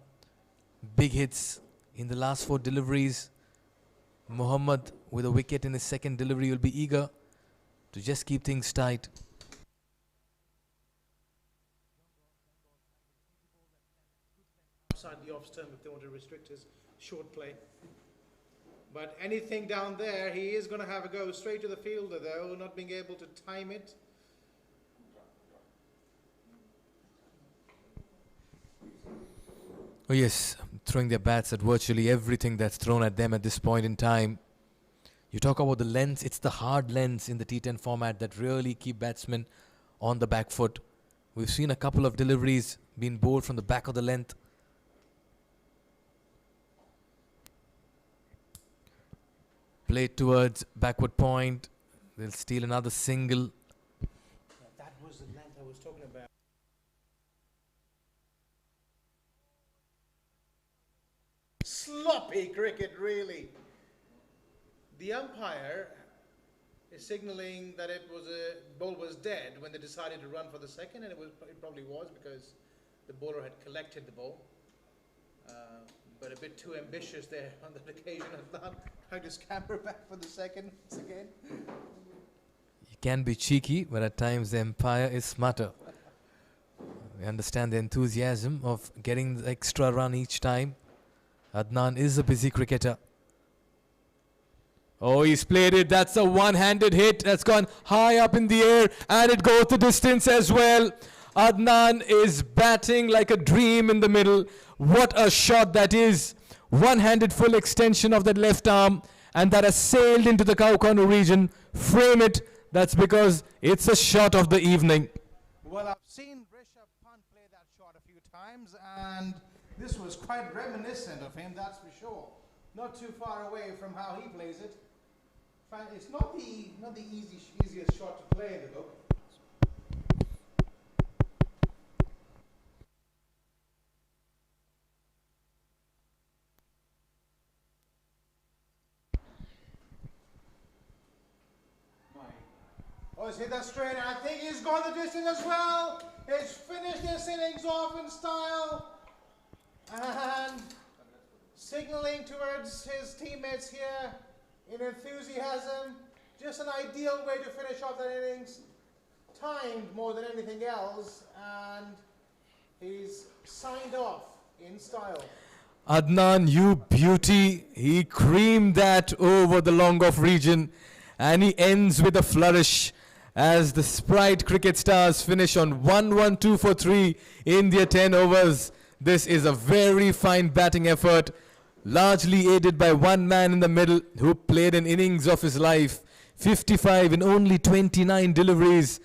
big hits in the last 4 deliveries? Mohammad with a wicket in his second delivery will be eager to just keep things tight. Outside the off stump if they want to restrict his short play. But anything down there, he is going to have a go straight to the fielder though, not being able to time it. Oh yes, throwing their bats at virtually everything that's thrown at them at this point in time. You talk about the lengths, it's the hard lengths in the T10 format that really keep batsmen on the back foot. We've seen a couple of deliveries being bowled from the back of the length. Played towards backward point. They'll steal another single. That was the length I was talking about. Sloppy cricket, really. The umpire is signaling that it was ball was dead when they decided to run for the second, and it probably was because the bowler had collected the ball. But a bit too ambitious there on that occasion of not trying to scamper back for the second once again. You can be cheeky, but at times the umpire is smarter. We understand the enthusiasm of getting the extra run each time. Adnan is a busy cricketer. Oh, he's played it. That's a one-handed hit. That's gone high up in the air, and it goes the distance as well. Adnan is batting like a dream in the middle. What a shot that is. One-handed full extension of that left arm, and that has sailed into the cow corner region. Frame it. That's because it's a shot of the evening. Well, I've seen Rishabh Pant play that shot a few times, and this was quite reminiscent of him, that's for sure. Not too far away from how he plays it. It's not the easiest shot to play in the book. Oh, he's hit that straight. I think he's gone the distance as well. He's finished this innings off in style. And signaling towards his teammates here in enthusiasm. Just an ideal way to finish off that innings. Timed more than anything else. And he's signed off in style. Adnan, you beauty. He creamed that over the long off region. And he ends with a flourish as the Sprite Cricket Stars finish on 1-1-2 for 3 in their 10 overs. This is a very fine batting effort, largely aided by one man in the middle who played an innings of his life. 55 in only 29 deliveries.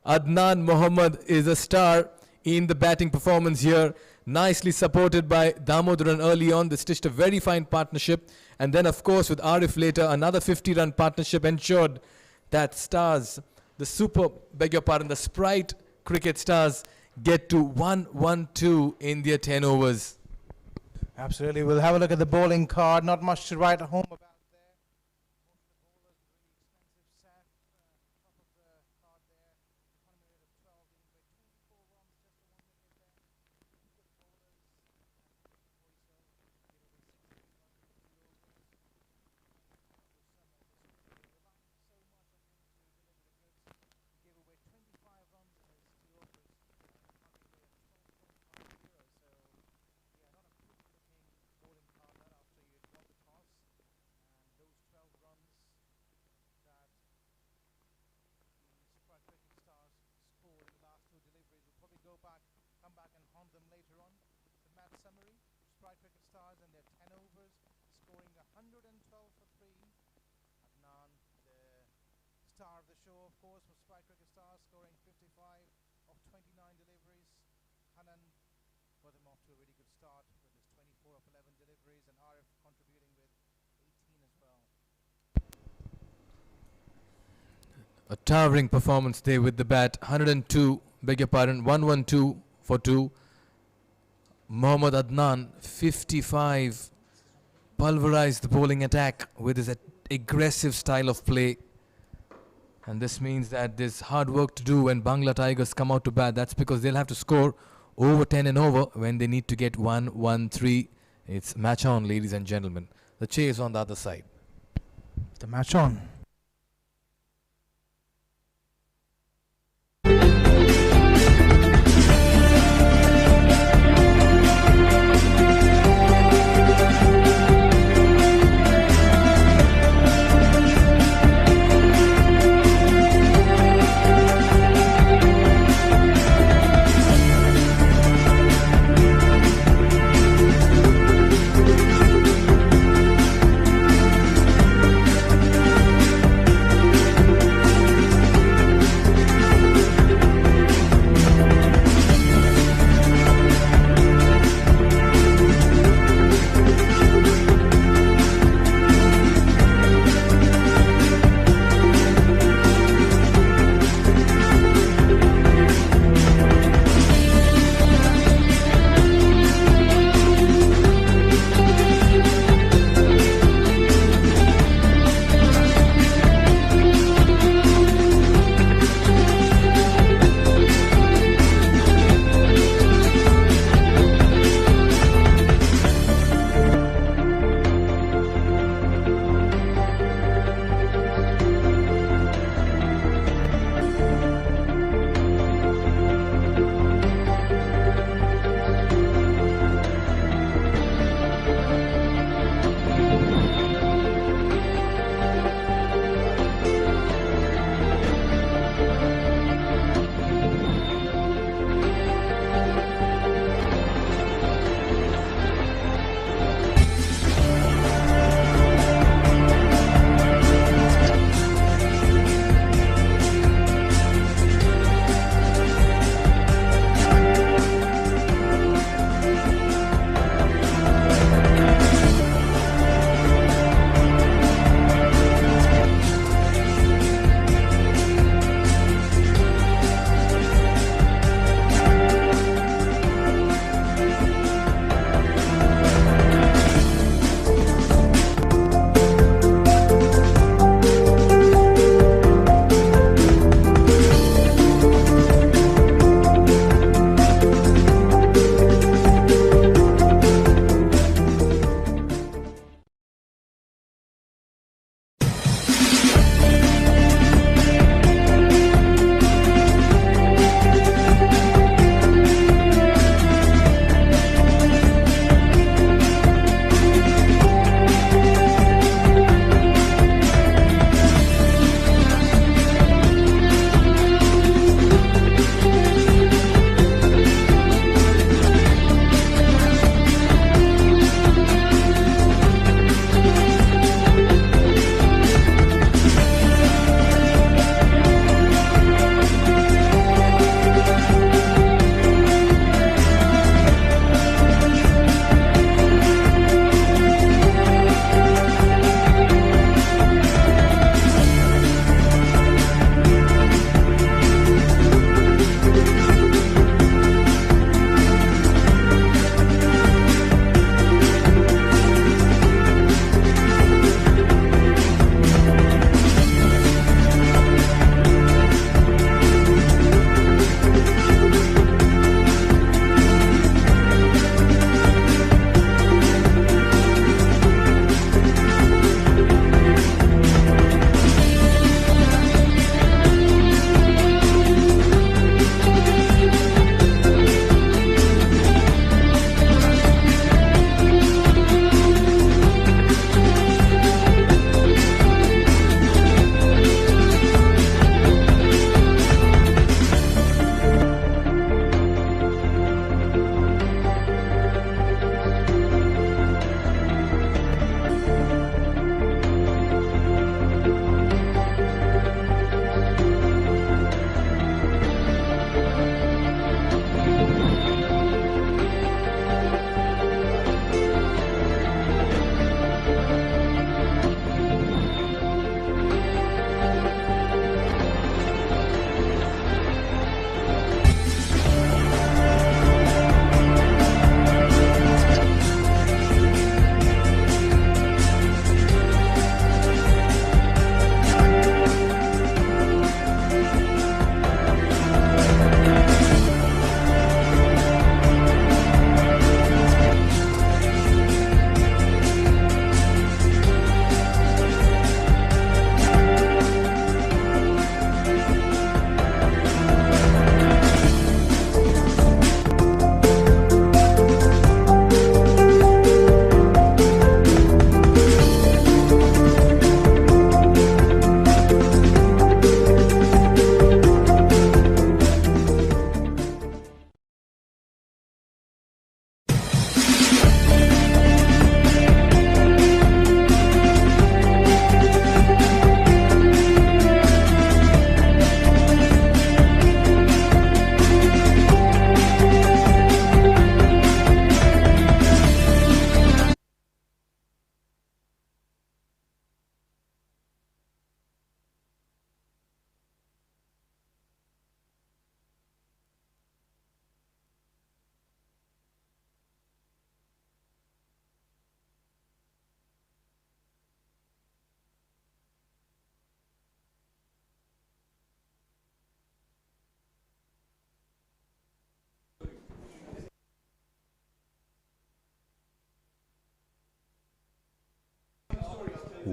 Adnan Mohammed is a star in the batting performance here. Nicely supported by Damodaran early on. They stitched a very fine partnership. And then, of course, with Arif later, another 50-run partnership ensured that Stars, the Sprite Cricket Stars, get to 1-1-2 in their 10 overs. Absolutely. We'll have a look at the bowling card. Not much to write home about there. Come back and haunt them later on. The match summary: Sprite Cricket Stars and their 10 overs, scoring 112 for 3. Adnan, the star of the show, of course, was Sprite Cricket Stars, scoring 55 of 29 deliveries. Hanan got them off to a really good start with his 24 of 11 deliveries, and Arif contributing with 18 as well. A towering performance there with the bat. 102, 1-1-2 for 2. Mohammad Adnan, 55, pulverized the bowling attack with his aggressive style of play. And this means that there's hard work to do when Bangla Tigers come out to bat. That's because they'll have to score over 10 and over when they need to get 1-1-3. It's match on, ladies and gentlemen. The chase on the other side. The match on.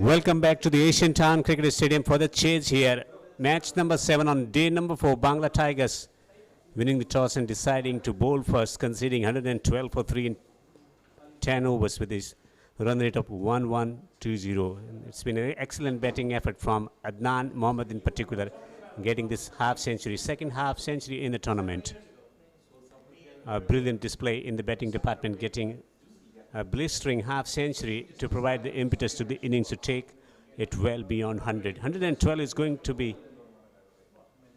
Welcome back to the Asian Town Cricket Stadium for the chase here. Match number 7 on day number 4. Bangla Tigers winning the toss and deciding to bowl first, conceding 112 for 3 in 10 overs with his run rate of 1120. And it's been an excellent batting effort from Adnan Mohammed in particular, getting this half century, second half century in the tournament. A brilliant display in the batting department, getting a blistering half century to provide the impetus to the innings to take it well beyond 100. 112 is going to be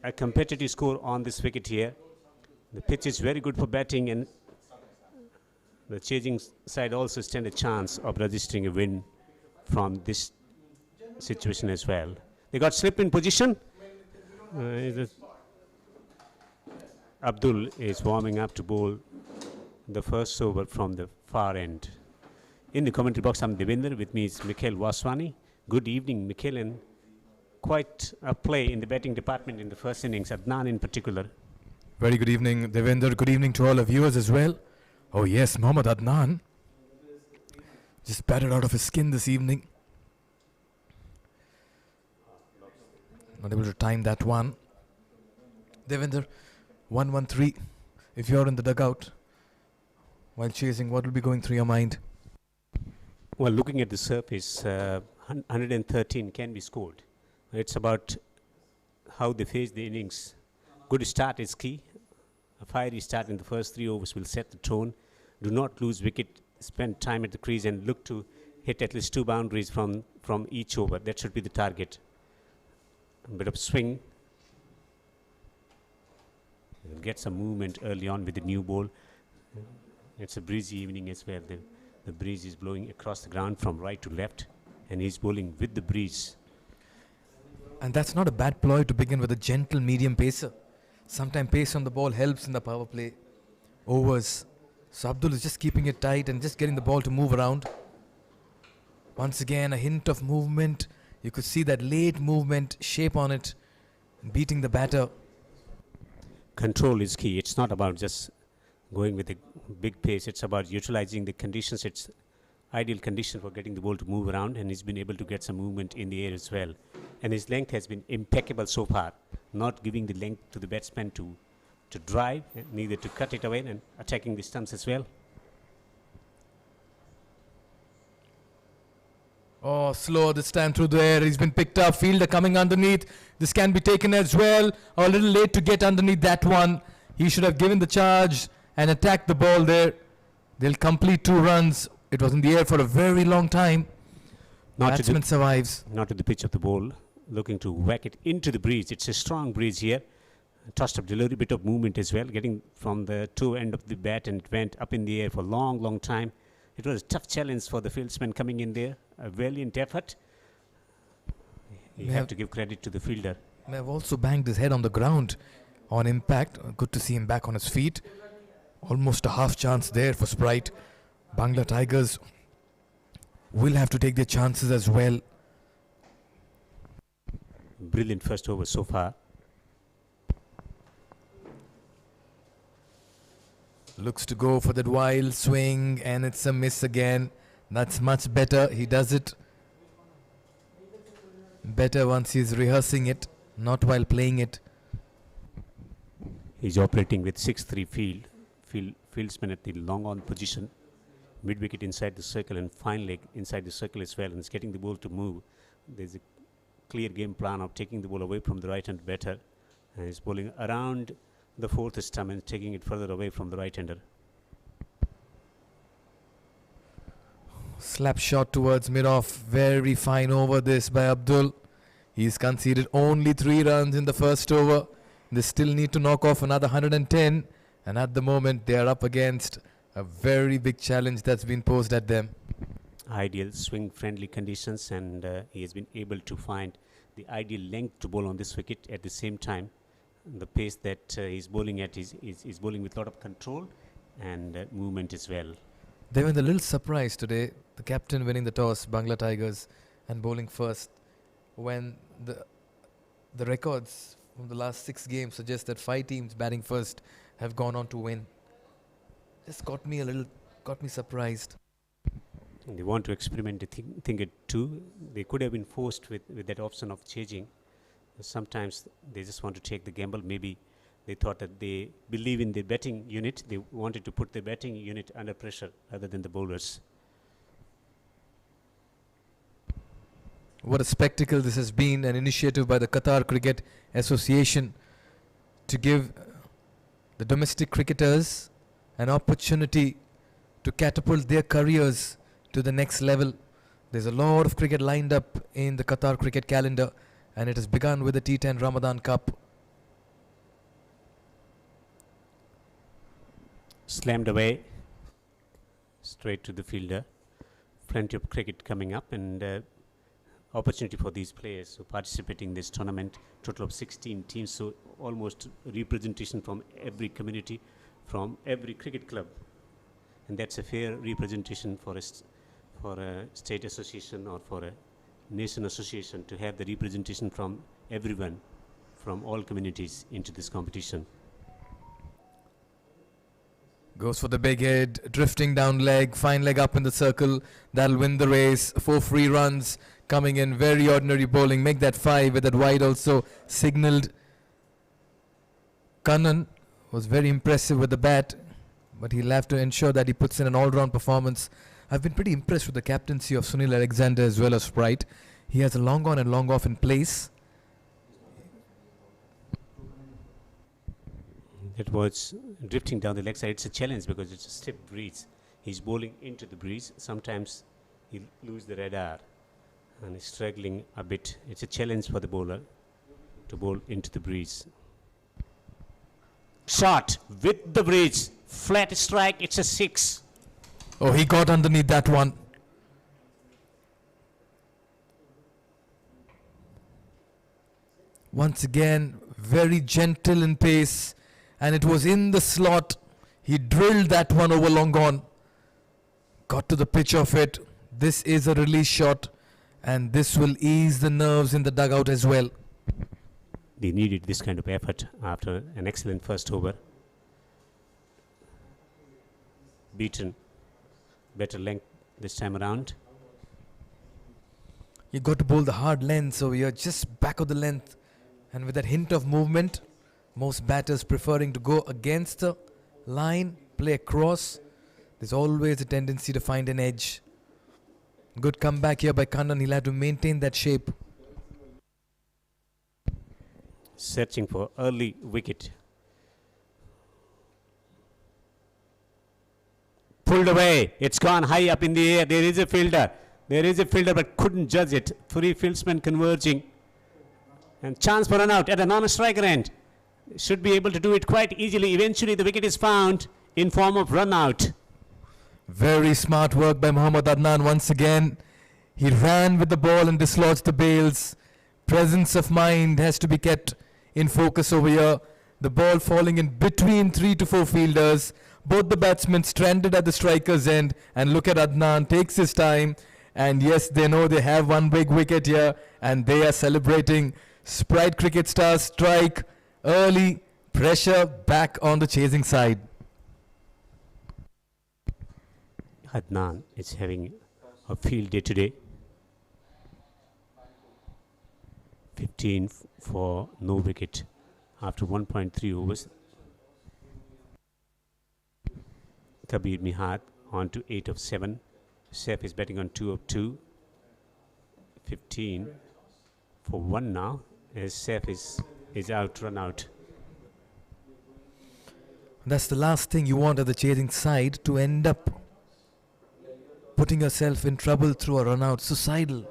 a competitive score on this wicket here. The pitch is very good for batting, and the chasing side also stand a chance of registering a win from this situation as well. They got slip in position. Abdul is warming up to bowl the first over from the far end. In the commentary box, I'm Devendra. With me is Mikhail Waswani. Good evening, Mikhail, and quite a play in the batting department in the first innings, Adnan in particular. Very good evening, Devendra. Good evening to all the viewers as well. Oh yes, Mohammad Adnan just batted out of his skin this evening. Not able to time that one. Devendra, 1-1-3. If you're in the dugout while chasing, what will be going through your mind? Well, looking at the surface, 113 can be scored. It's about how they face the innings. Good start is key. A fiery start in the first 3 overs will set the tone. Do not lose wicket. Spend time at the crease and look to hit at least 2 boundaries from each over. That should be the target. A bit of swing. Get some movement early on with the new ball. It's a breezy evening as well. The breeze is blowing across the ground from right to left, and he's bowling with the breeze. And that's not a bad ploy to begin with a gentle medium pacer. Sometimes pace on the ball helps in the power play overs. So Abdul is just keeping it tight and just getting the ball to move around. Once again, a hint of movement. You could see that late movement, shape on it, beating the batter. Control is key. It's not about just going with a big pace. It's about utilizing the conditions. It's ideal condition for getting the ball to move around, and he's been able to get some movement in the air as well. And his length has been impeccable so far, not giving the length to the batsman to drive, neither to cut it away, and attacking the stumps as well. Oh, slow this time through the air. He's been picked up. Fielder coming underneath. This can be taken as well. A little late to get underneath that one. He should have given the charge and attacked the ball there. They'll complete 2 runs. It was in the air for a very long time. Batsman survives. Not to the pitch of the ball. Looking to whack it into the breeze. It's a strong breeze here. Tossed up a little bit of movement as well. Getting from the toe end of the bat, and it went up in the air for a long, long time. It was a tough challenge for the fieldsman coming in there. A valiant effort. You have to give credit to the fielder. May have also banged his head on the ground on impact. Good to see him back on his feet. Almost a half chance there for Sprite. Bangla Tigers will have to take their chances as well. Brilliant first over so far. Looks to go for that wild swing, and it's a miss again. That's much better. He does it better once he's rehearsing it, not while playing it. He's operating with 6-3 fieldsman at the long on position. Mid wicket inside the circle and fine leg inside the circle as well, and it's getting the ball to move. There's a clear game plan of taking the ball away from the right hand batter, and he's bowling around the 4th stump and taking it further away from the right-hander. Slap shot towards mid-off. Very fine over this by Abdul. He's conceded only 3 runs in the first over. They still need to knock off another 110, and at the moment they are up against a very big challenge that's been posed at them. Ideal swing-friendly conditions, and he has been able to find the ideal length to bowl on this wicket. At the same time, the pace that he's bowling at is bowling with a lot of control and movement as well. They were a little surprised today, the captain winning the toss, Bangla Tigers, and bowling first, when the records from the last 6 games suggest that 5 teams batting first have gone on to win. Just got me surprised. They want to experiment the thing it too. They could have been forced with that option of changing. Sometimes they just want to take the gamble. Maybe they thought that they believe in the batting unit. They wanted to put the batting unit under pressure rather than the bowlers. What a spectacle this has been, an initiative by the Qatar Cricket Association to give the domestic cricketers an opportunity to catapult their careers to the next level. There's a lot of cricket lined up in the Qatar cricket calendar, and it has begun with the T10 Ramadan Cup. Slammed away straight to the fielder. Plenty of cricket coming up, and opportunity for these players who participating in this tournament. Total of 16 teams, so almost representation from every community, from every cricket club, and that's a fair representation for a state association or for a nation association to have the representation from everyone, from all communities into this competition. Goes for the big head, drifting down leg, fine leg up in the circle. That'll win the race. 4 free runs coming in, very ordinary bowling. Make that 5 with that wide also signalled. Kannan was very impressive with the bat, but he'll have to ensure that he puts in an all-round performance. I've been pretty impressed with the captaincy of Sunil Alexander as well as Sprite. He has a long on and long off in place. It was drifting down the leg side. It's a challenge because it's a stiff breeze. He's bowling into the breeze. Sometimes he'll lose the radar and he's struggling a bit. It's a challenge for the bowler to bowl into the breeze. Shot with the breeze. Flat strike. It's a 6. Oh, he got underneath that one. Once again, very gentle in pace. And it was in the slot. He drilled that one over long on. Got to the pitch of it. This is a release shot. And this will ease the nerves in the dugout as well. They needed this kind of effort after an excellent first over. Beaten. Better length this time around. You got to bowl the hard length, so you're just back of the length. And with that hint of movement, most batters preferring to go against the line, play across. There's always a tendency to find an edge. Good comeback here by Kannan. He'll have to maintain that shape. Searching for early wicket. Pulled away. It's gone high up in the air. There is a fielder. There is a fielder but couldn't judge it. 3 fieldsmen converging. And chance for run out at a non-striker end. Should be able to do it quite easily. Eventually the wicket is found in form of run out. Very smart work by Mohammad Adnan once again. He ran with the ball and dislodged the bails. Presence of mind has to be kept in focus over here. The ball falling in between 3 to 4 fielders. Both the batsmen stranded at the striker's end. And look at Adnan, takes his time. And yes, they know they have one big wicket here. And they are celebrating. Sprite Cricket Stars strike early, pressure back on the chasing side. Adnan is having a field day today. 15 for no wicket after 1.3 overs. Kabir Mihat on to 8 of 7. Saif is batting on 2 of 2. 15 for 1 now as Saif is out, run out. That's the last thing you want at the chasing side, to end up putting yourself in trouble through a run out. Suicidal.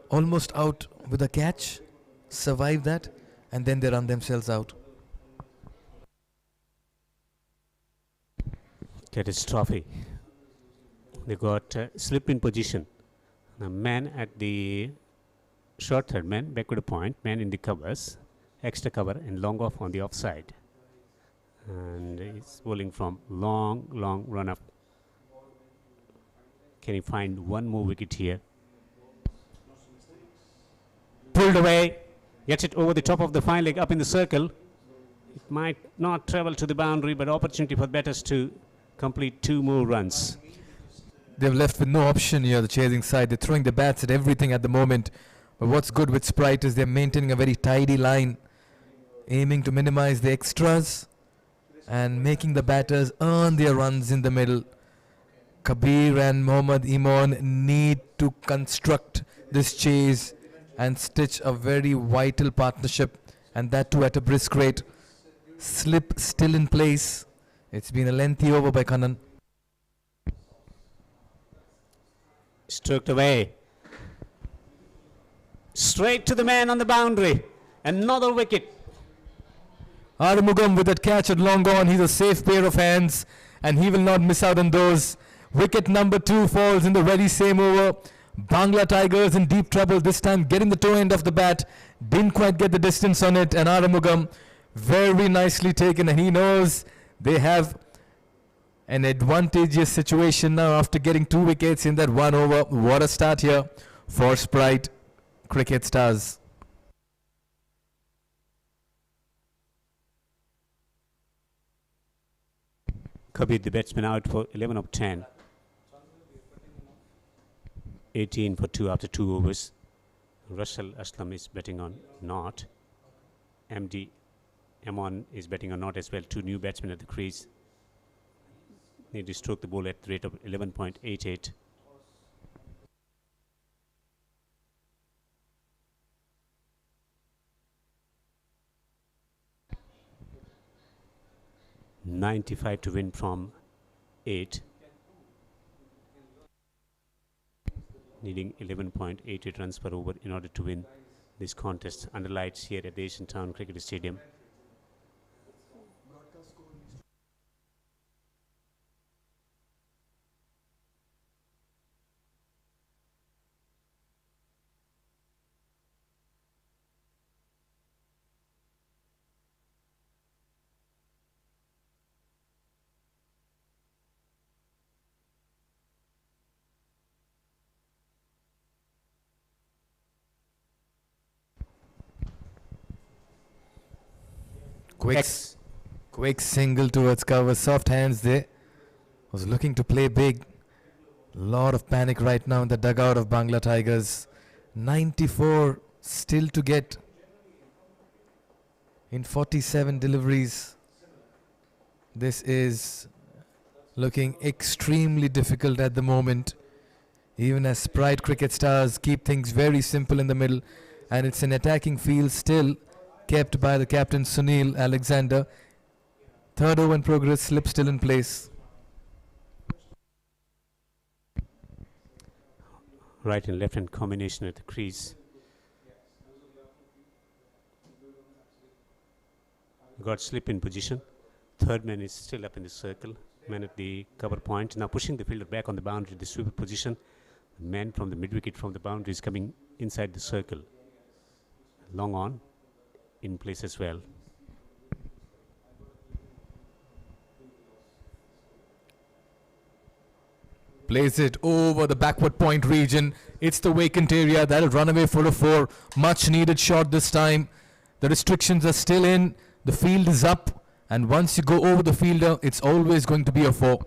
Almost out with a catch, survive that, and then they run themselves out. Catastrophe. They got slip in position. A man at the short third man, backward point, man in the covers, extra cover and long off on the offside. And he's bowling from long run up. Can he find one more wicket here? Pulled away, gets it over the top of the fine leg up in the circle. It might not travel to the boundary, but opportunity for the batters to complete 2 more runs. They've left with no option here, the chasing side. They're throwing the bats at everything at the moment. But what's good with Sprite is they're maintaining a very tidy line, aiming to minimize the extras and making the batters earn their runs in the middle. Kabir and Mohammad Imon need to construct this chase and stitch a very vital partnership, and that too at a brisk rate. Slip still in place. It's been a lengthy over by Kannan. Stroked away. Straight to the man on the boundary. Another wicket. Arumugam with that catch at long on. He's a safe pair of hands and he will not miss out on those. Wicket number 2 falls in the very same over. Bangla Tigers in deep trouble this time, getting the toe end of the bat. Didn't quite get the distance on it, and Arumugam very nicely taken, and he knows they have an advantageous situation now after getting 2 wickets in that 1 over. What a start here for Sprite Cricket Stars. Kabir, the batsman, out for 11 of 10. 18 for 2 after 2 overs. Russell Aslam is betting on not. MD Amon is betting on not as well. 2 new batsmen at the crease. Need to stroke the ball at the rate of 11.88. .95 to win from 8. Needing 11.88 runs per over in order to win this contest under lights here at the Asian Town Cricket Stadium. Quick single towards cover, soft hands there. Was looking to play big. Lot of panic right now in the dugout of Bangla Tigers. 94 still to get in 47 deliveries. This is looking extremely difficult at the moment. Even as Sprite Cricket Stars keep things very simple in the middle, and it's an attacking field still, kept by the captain Sunil Alexander. 3rd over in progress, slip still in place. Right and left hand combination at the crease. Got slip in position. 3rd man is still up in the circle. Man at the cover point. Now pushing the fielder back on the boundary, the sweeper position. The man from the mid wicket from the boundary is coming inside the circle. Long on. In place as well. Plays it over the backward point region. It's the vacant area. That'll run away for a 4. Much needed shot this time. The restrictions are still in. The field is up. And once you go over the fielder, it's always going to be a 4.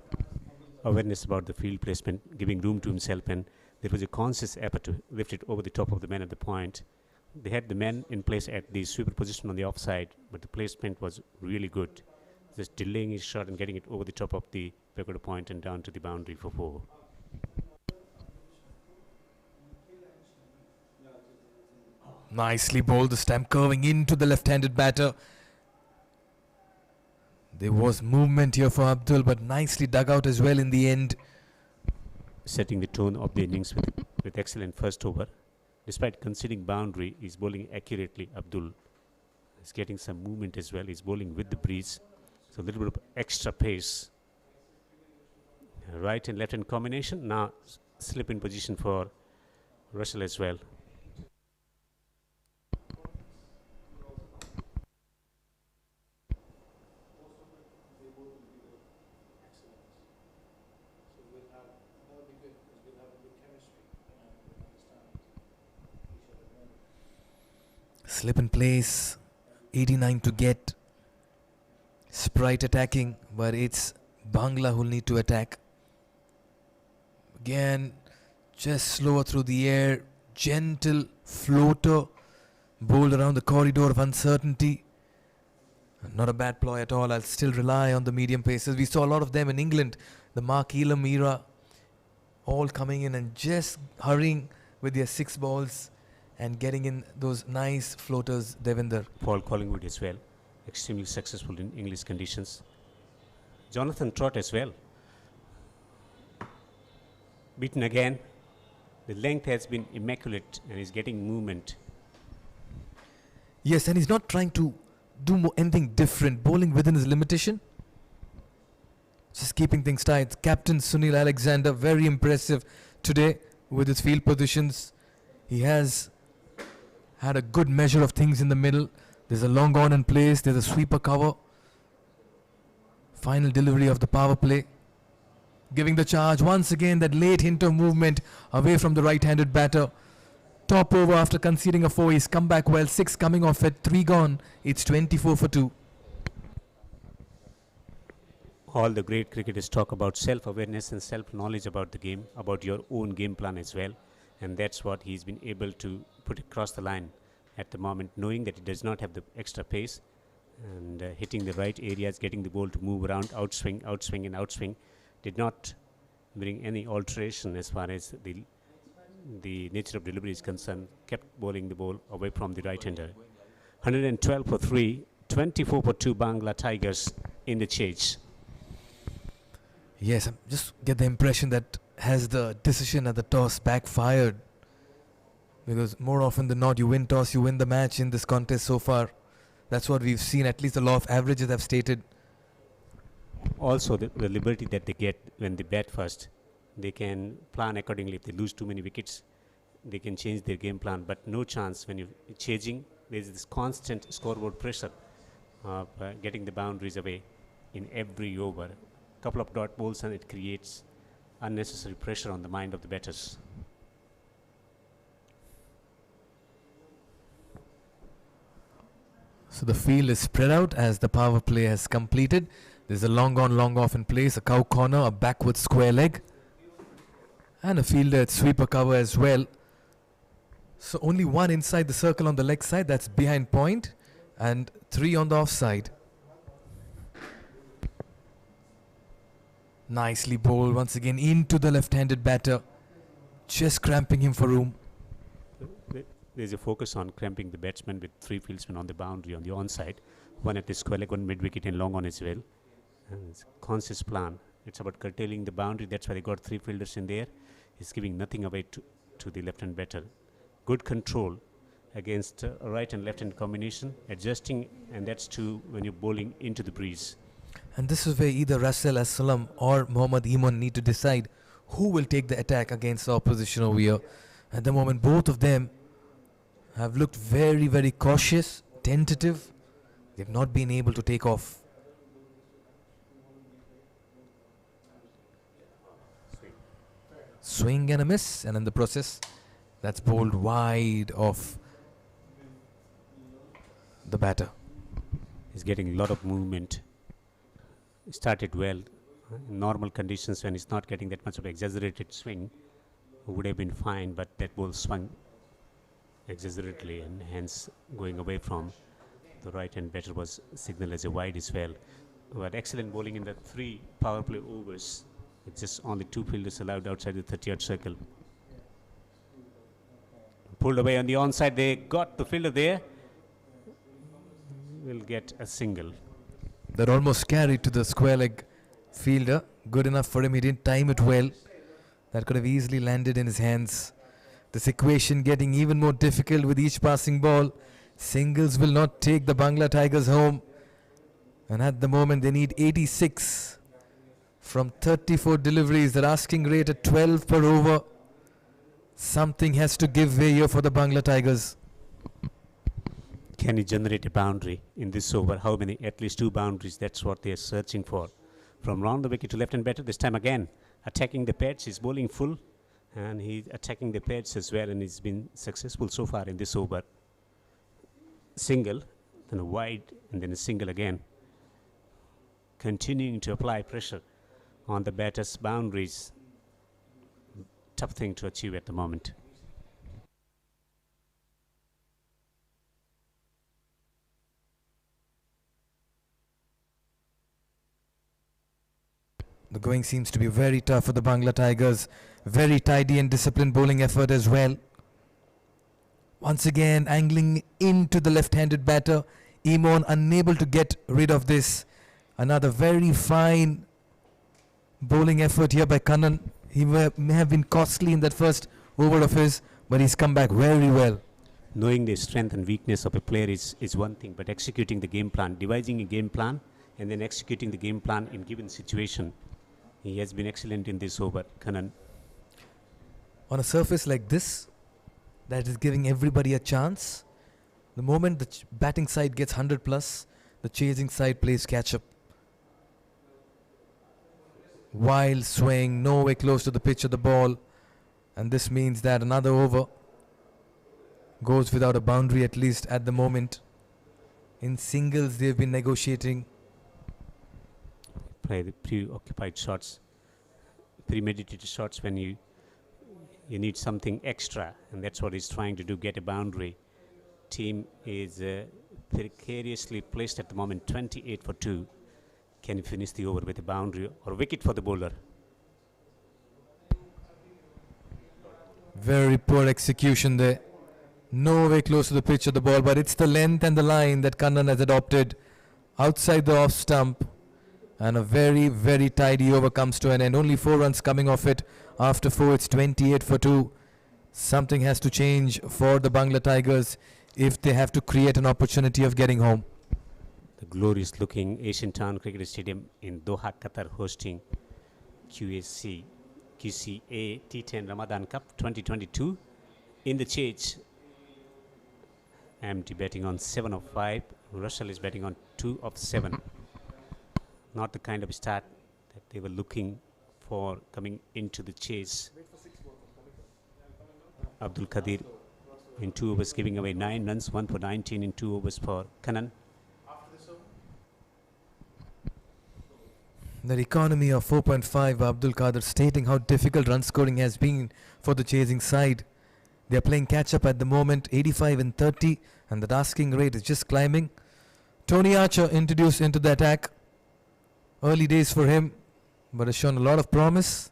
Awareness about the field placement, giving room to himself, and there was a conscious effort to lift it over the top of the man at the point. They had the man in place at the sweeper position on the offside, but the placement was really good. Just delaying his shot and getting it over the top of the backward point and down to the boundary for 4. Nicely bowled, the stamp curving into the left-handed batter. There was movement here for Abdul, but nicely dug out as well in the end. Setting the tone of the innings with excellent first over. Despite conceding boundary, he's bowling accurately. Abdul is getting some movement as well. He's bowling with the breeze. So a little bit of extra pace. Right and left hand combination. Now slip in position for Russell as well. Slip in place, 89 to get. Sprite attacking, but it's Bangla who'll need to attack. Again, just slower through the air, gentle floater, bowled around the corridor of uncertainty. Not a bad ploy at all. I'll still rely on the medium paces. We saw a lot of them in England, the Mark Elam era, all coming in and just hurrying with their 6 balls and getting in those nice floaters, Devinder. Paul Collingwood as well, extremely successful in English conditions. Jonathan Trott as well. Beaten again. The length has been immaculate and he's getting movement. Yes, and he's not trying to do anything different, bowling within his limitation. Just keeping things tight. Captain Sunil Alexander, very impressive today with his field positions. He has had a good measure of things in the middle. There's a long on in place. There's a sweeper cover. Final delivery of the power play. Giving the charge once again, that late hint of movement away from the right-handed batter. Top over after conceding a 4. He's come back well. 6 coming off it. 3 gone. It's 24 for 2. All the great cricketers talk about self-awareness and self-knowledge about the game, about your own game plan as well. And that's what he's been able to put across the line at the moment, knowing that he does not have the extra pace and hitting the right areas, getting the ball to move around, outswing, outswing and outswing. Did not bring any alteration as far as the nature of delivery is concerned. Kept bowling the ball away from the right-hander. 112 for 3, 24 for 2 Bangla Tigers in the chase. Yes, I just get the impression that has the decision at the toss backfired, because more often than not you win toss, you win the match in this contest so far. That's what we've seen, at least the law of averages have stated. Also the liberty that they get when they bat first, they can plan accordingly. If they lose too many wickets, they can change their game plan, but no chance when you're chasing. There's this constant scoreboard pressure of getting the boundaries away in every over. Couple of dot balls and it creates unnecessary pressure on the mind of the batters. So the field is spread out as the power play has completed. There's a long on, long off in place, a cow corner, a backward square leg, and a fielder at sweeper cover as well. So only 1 inside the circle on the leg side, that's behind point, and 3 on the offside. Nicely bowled once again into the left-handed batter, just cramping him for room. There's a focus on cramping the batsman with 3 fieldsmen on the boundary on the onside, 1 at the square leg, 1 mid-wicket and long on as well. And it's a conscious plan. It's about curtailing the boundary. That's why they got 3 fielders in there. He's giving nothing away to the left-hand batter. Good control against right and left-hand combination, adjusting, and that's true when you're bowling into the breeze. And this is where either Russell Assalam or Mohammad Iman need to decide who will take the attack against the opposition over here. At the moment, both of them have looked very, very cautious, tentative. They've not been able to take off. Swing and a miss, and in the process, that's bowled wide of the batter. He's getting a lot of movement. He started well. In normal conditions, when he's not getting that much of exaggerated swing, would have been fine, but that ball swung exaggeratedly and hence going away from the right-hand batter was signaled as a wide as well. But excellent bowling in the 3 power play overs. It's just only 2 fielders allowed outside the 30-yard circle. Pulled away on the onside. They got the fielder there. Will get a single. That almost carried to the square leg fielder. Good enough for him. He didn't time it well. That could have easily landed in his hands. This equation getting even more difficult with each passing ball. Singles will not take the Bangla Tigers home. And at the moment they need 86 from 34 deliveries. Their asking rate at 12 per over. Something has to give way here for the Bangla Tigers. Can he generate a boundary in this over? How many? At least 2 boundaries. That's what they are searching for. From round the wicket to left-hand batter. This time again attacking the pads. He's bowling full. And he's attacking the pads as well. And he's been successful so far in this over. Single. Then a wide. And then a single again. Continuing to apply pressure on the batter's boundaries. tough thing to achieve at the moment. The going seems to be very tough for the Bangla Tigers. Very tidy and disciplined bowling effort as well. Once again, angling into the left-handed batter. Imon unable to get rid of this. Another very fine bowling effort here by Kannan. He may have been costly in that first over of his, but he's come back very well. Knowing the strength and weakness of a player is one thing, but executing the game plan, devising a game plan, and then executing the game plan in given situation, he has been excellent in this over, Kannan. On a surface like this, that is giving everybody a chance. The moment the batting side gets 100 plus, the chasing side plays catch up. Wild swing, nowhere close to the pitch of the ball, and this means that another over goes without a boundary, at least at the moment. In singles, they've been negotiating. Play the preoccupied shots, premeditated shots when you need something extra, and that's what he's trying to do, get a boundary. Team is precariously placed at the moment, 28 for 2. Can he finish the over with a boundary or wicket for the bowler? Very poor execution there. Nowhere close to the pitch of the ball, but it's the length and the line that Kannan has adopted outside the off stump. And a very, very tidy over comes to an end. Only 4 runs coming off it. After 4, it's 28 for 2. Something has to change for the Bangla Tigers if they have to create an opportunity of getting home. The glorious looking Asian Town Cricket Stadium in Doha, Qatar, hosting QCA T10 Ramadan Cup 2022. In the chase, MT batting on 7 of 5. Russell is batting on 2 of 7. Not the kind of start that they were looking for coming into the chase. Abdul Qadir in 2 overs giving away 9 runs, 1 for 19 in 2 overs for Kannan. The economy of 4.5, Abdul Qadir stating how difficult run scoring has been for the chasing side. They are playing catch up at the moment, 85 and 30, and the asking rate is just climbing. Tony Archer introduced into the attack. Early days for him, but has shown a lot of promise.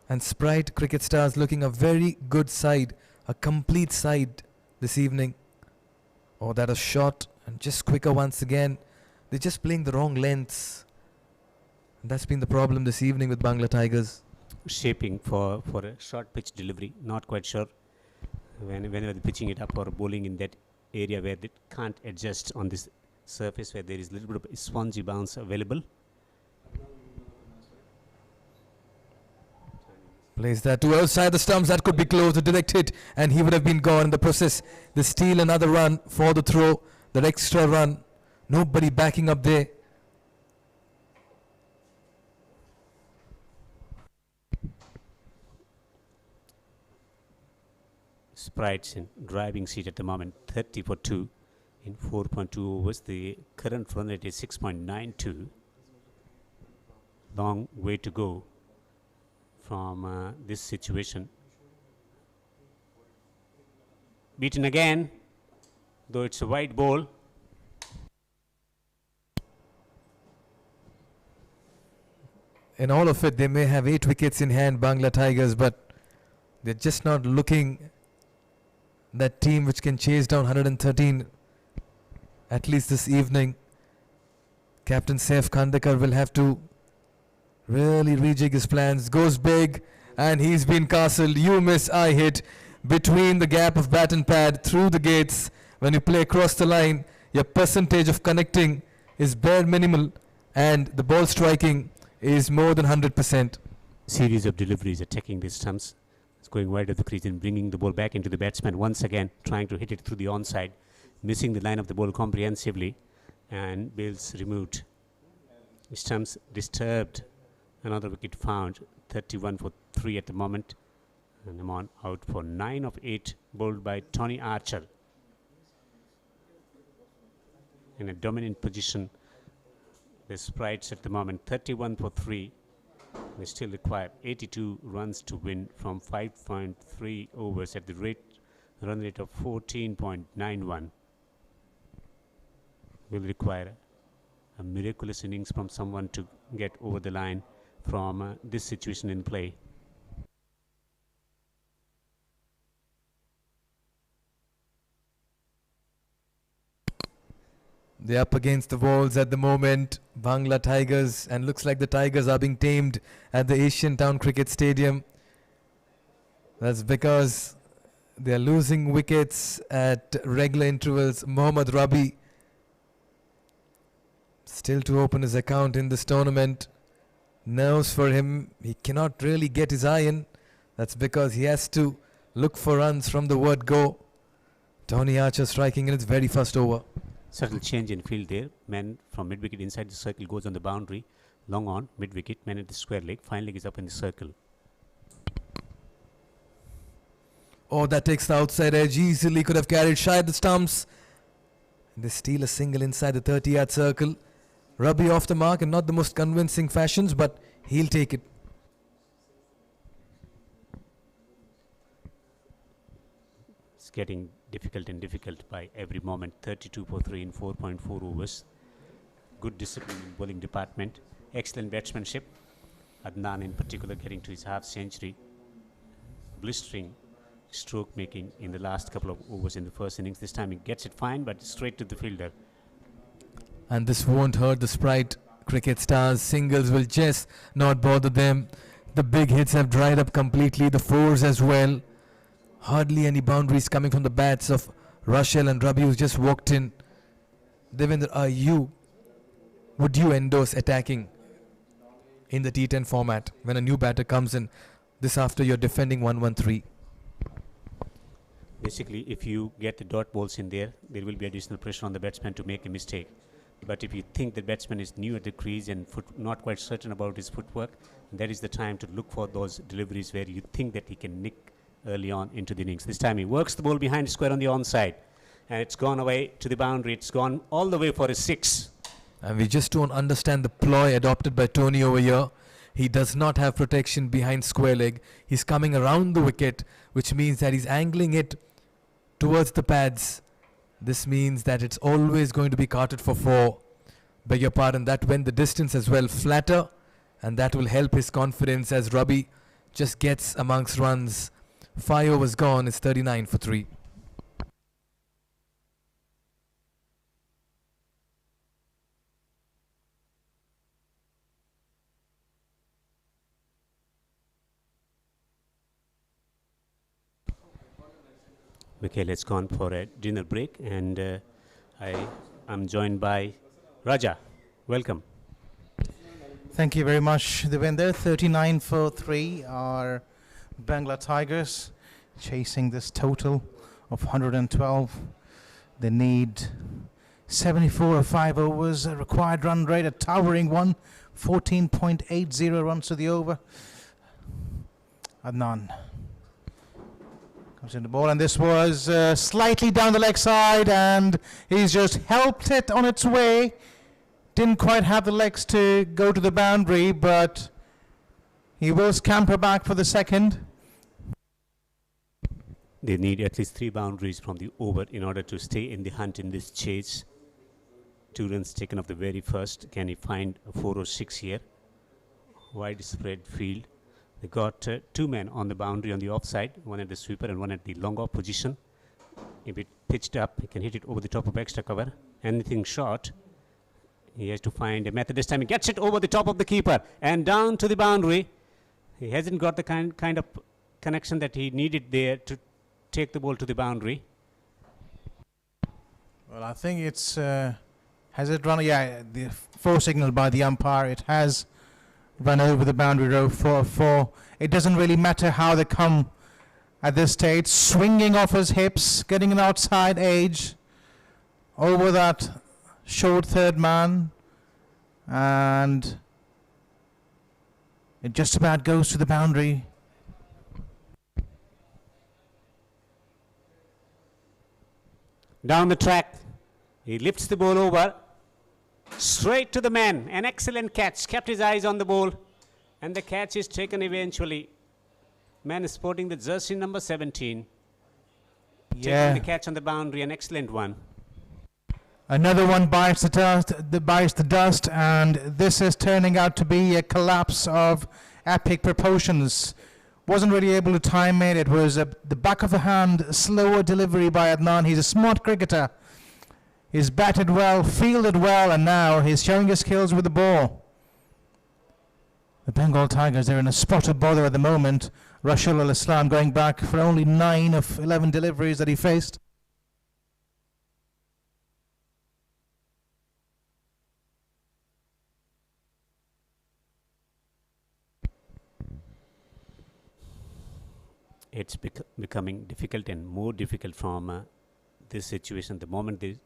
And Sprite Cricket Stars looking a very good side, a complete side this evening. Oh, that a shot, and just quicker once again. They're just playing the wrong lengths. And that's been the problem this evening with Bangla Tigers. Shaping for a short pitch delivery, not quite sure whenever they're pitching it up or bowling in that area where they can't adjust on this surface where there is a little bit of spongy bounce available. Plays that to outside the stumps. That could be close. A direct hit, and he would have been gone in the process. They steal another run for the throw. That extra run. Nobody backing up there. Sprites in driving seat at the moment, 30 for 2 in 4.2 overs. The current run rate is 6.92. Long way to go from this situation. Beaten again, though it's a wide ball. In all of it, they may have 8 wickets in hand, Bangla Tigers, but they're just not looking that team which can chase down 113 at least this evening. Captain Saif Khandekar will have to really rejig his plans. Goes big, and he's been castled. You miss, I hit. Between the gap of bat and pad, through the gates, when you play across the line, your percentage of connecting is bare minimal, and the ball striking is more than 100%. Series of deliveries attacking the stumps. It's going wide of the crease and bringing the ball back into the batsman once again, trying to hit it through the onside, missing the line of the ball comprehensively, and Bales removed. Stumps disturbed. Another wicket found, 31 for 3 at the moment. And I'm on out for 9 of 8, bowled by Tony Archer. In a dominant position, the Sprites at the moment, 31 for 3. They still require 82 runs to win from 5.3 overs at the run rate of 14.91. Will require a miraculous innings from someone to get over the line from this situation in play. They're up against the walls at the moment, Bangla Tigers, and looks like the Tigers are being tamed at the Asian Town Cricket Stadium. That's because they're losing wickets at regular intervals. Mohammad Rabi still to open his account in this tournament. Nerves for him, he cannot really get his iron. That's because he has to look for runs from the word go. Tony Archer striking in its very first over. Subtle change in field there. Man from mid-wicket inside the circle goes on the boundary. Long on, mid-wicket, man at the square leg. Fine leg is up in the circle. Oh, that takes the outside edge. Easily could have carried shy of the stumps. They steal a single inside the 30-yard circle. Rabi off the mark and not the most convincing fashions, but he'll take it. It's getting difficult and difficult by every moment. 32 for 3 in 4.4 overs. Good discipline in bowling department. Excellent batsmanship. Adnan in particular getting to his half century. Blistering stroke making in the last couple of overs in the first innings. This time he gets it fine, but straight to the fielder. And this won't hurt the Sprite cricket stars. Singles will just not bother them. The big hits have dried up completely. The fours as well. Hardly any boundaries coming from the bats of Rushell and Rabi, who's just walked in. Devendra, would you endorse attacking in the T10 format when a new batter comes in? This after you're defending 1-1-3. Basically, if you get the dot balls in there, there will be additional pressure on the batsman to make a mistake. But if you think the batsman is new at the crease and not quite certain about his footwork, that is the time to look for those deliveries where you think that he can nick early on into the innings. This time he works the ball behind square on the onside, and it's gone away to the boundary. It's gone all the way for a 6. And we just don't understand the ploy adopted by Tony over here. He does not have protection behind square leg. He's coming around the wicket, which means that he's angling it towards the pads. This means that it's always going to be carted for 4. Beg your pardon, that went the distance as well, flatter, and that will help his confidence as Rabi just gets amongst runs. 5 overs gone, it's 39 for 3. Okay, let's go on for a dinner break, and I'm joined by Raja. Welcome. Thank you very much, Devendra. 39 for 3 are Bangla Tigers chasing this total of 112. They need 74 or 5 overs. A required run rate, a towering one. 14.80 runs to the over. Adnan comes in the ball, and this was slightly down the leg side, and he's just helped it on its way. Didn't quite have the legs to go to the boundary, but he will scamper back for the second. They need at least 3 boundaries from the over in order to stay in the hunt in this chase. 2 runs taken off the very first. Can he find a 4 or 6 here? Wide spread field. They got 2 men on the boundary on the offside, one at the sweeper and one at the long off position. If it pitched up, he can hit it over the top of extra cover. Anything short, he has to find a method. This time he gets it over the top of the keeper and down to the boundary. He hasn't got the kind of connection that he needed there to take the ball to the boundary. Well, I think it's has it run? Yeah, the 4 signal by the umpire. It has run over the boundary row for 4. It doesn't really matter how they come at this stage. Swinging off his hips, getting an outside edge over that short third man, and it just about goes to the boundary. Down the track, he lifts the ball over, straight to the man. An excellent catch, kept his eyes on the ball. And the catch is taken eventually. Man sporting the jersey number 17. Taking the catch on the boundary, an excellent one. Another one bites the dust, and this is turning out to be a collapse of epic proportions. Wasn't really able to time it. It was the back of the hand, slower delivery by Adnan. He's a smart cricketer. He's batted well, fielded well, and now he's showing his skills with the ball. The Bengal Tigers, they're in a spot of bother at the moment. Rashul al-Islam going back for only 9 of 11 deliveries that he faced. It's becoming difficult and more difficult from this situation. The moment they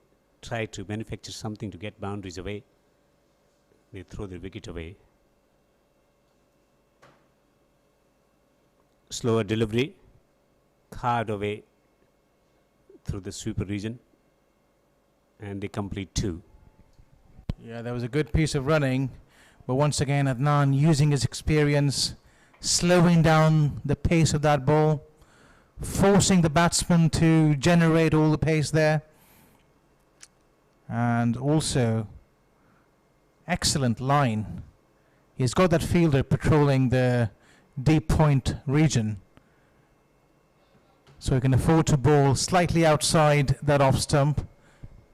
try to manufacture something to get boundaries away, they throw the wicket away. Slower delivery, card away through the sweeper region, and they complete 2. Yeah, that was a good piece of running, but once again Adnan using his experience, slowing down the pace of that ball, forcing the batsman to generate all the pace there, and also excellent line. He's got that fielder patrolling the deep point region, so he can afford to bowl slightly outside that off stump,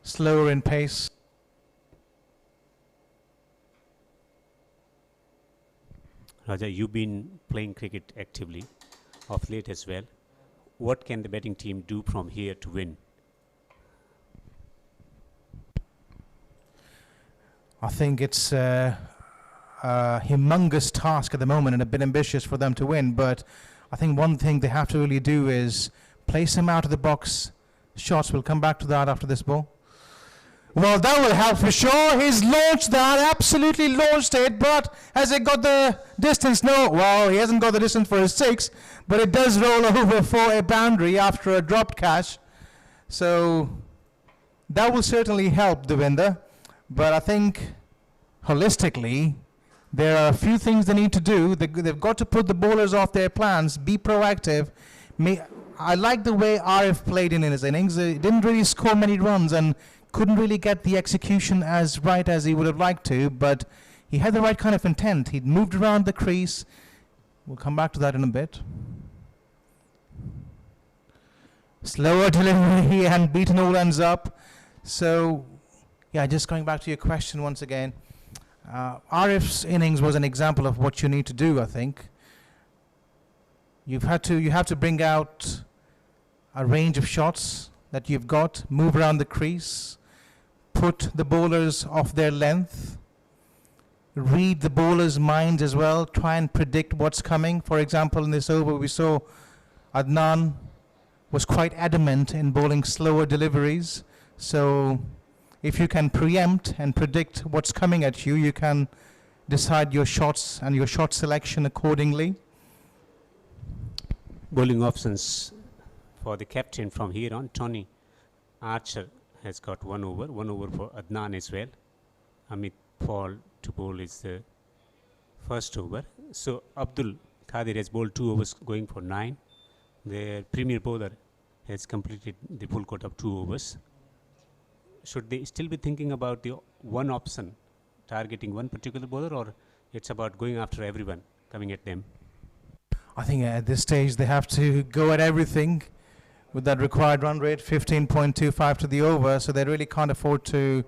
slower in pace. Raja, you've been playing cricket actively of late as well. What can the batting team do from here to win? I think it's a humongous task at the moment and a bit ambitious for them to win, but I think one thing they have to really do is place him out of the box shots. We'll come back to that after this ball. Well, that will help for sure. He's launched that, absolutely launched it, but has it got the distance? No. Well, he hasn't got the distance for his 6, but it does roll over for a boundary after a dropped catch. So that will certainly help Devinder. But I think holistically, there are a few things they need to do. They've got to put the bowlers off their plans, be proactive. I like the way Arif played in his innings. He didn't really score many runs and couldn't really get the execution as right as he would have liked to, but he had the right kind of intent. He'd moved around the crease. We'll come back to that in a bit. Slower delivery and beaten all ends up. So, yeah, just going back to your question once again. Arif's innings was an example of what you need to do, I think. You have to bring out a range of shots that you've got, move around the crease, put the bowlers off their length, read the bowlers' minds as well, try and predict what's coming. For example, in this over we saw Adnan was quite adamant in bowling slower deliveries. So if you can preempt and predict what's coming at you, you can decide your shots and your shot selection accordingly. Bowling options for the captain from here on. Tony Archer has got 1 over for Adnan as well. Amit Paul to bowl is the first over. So Abdul Qadir has bowled 2 overs going for 9. The premier bowler has completed the full court of 2 overs. Should they still be thinking about the one option, targeting one particular bowler, or it's about going after everyone coming at them? I think at this stage they have to go at everything with that required run rate, 15.25 to the over, so they really can't afford to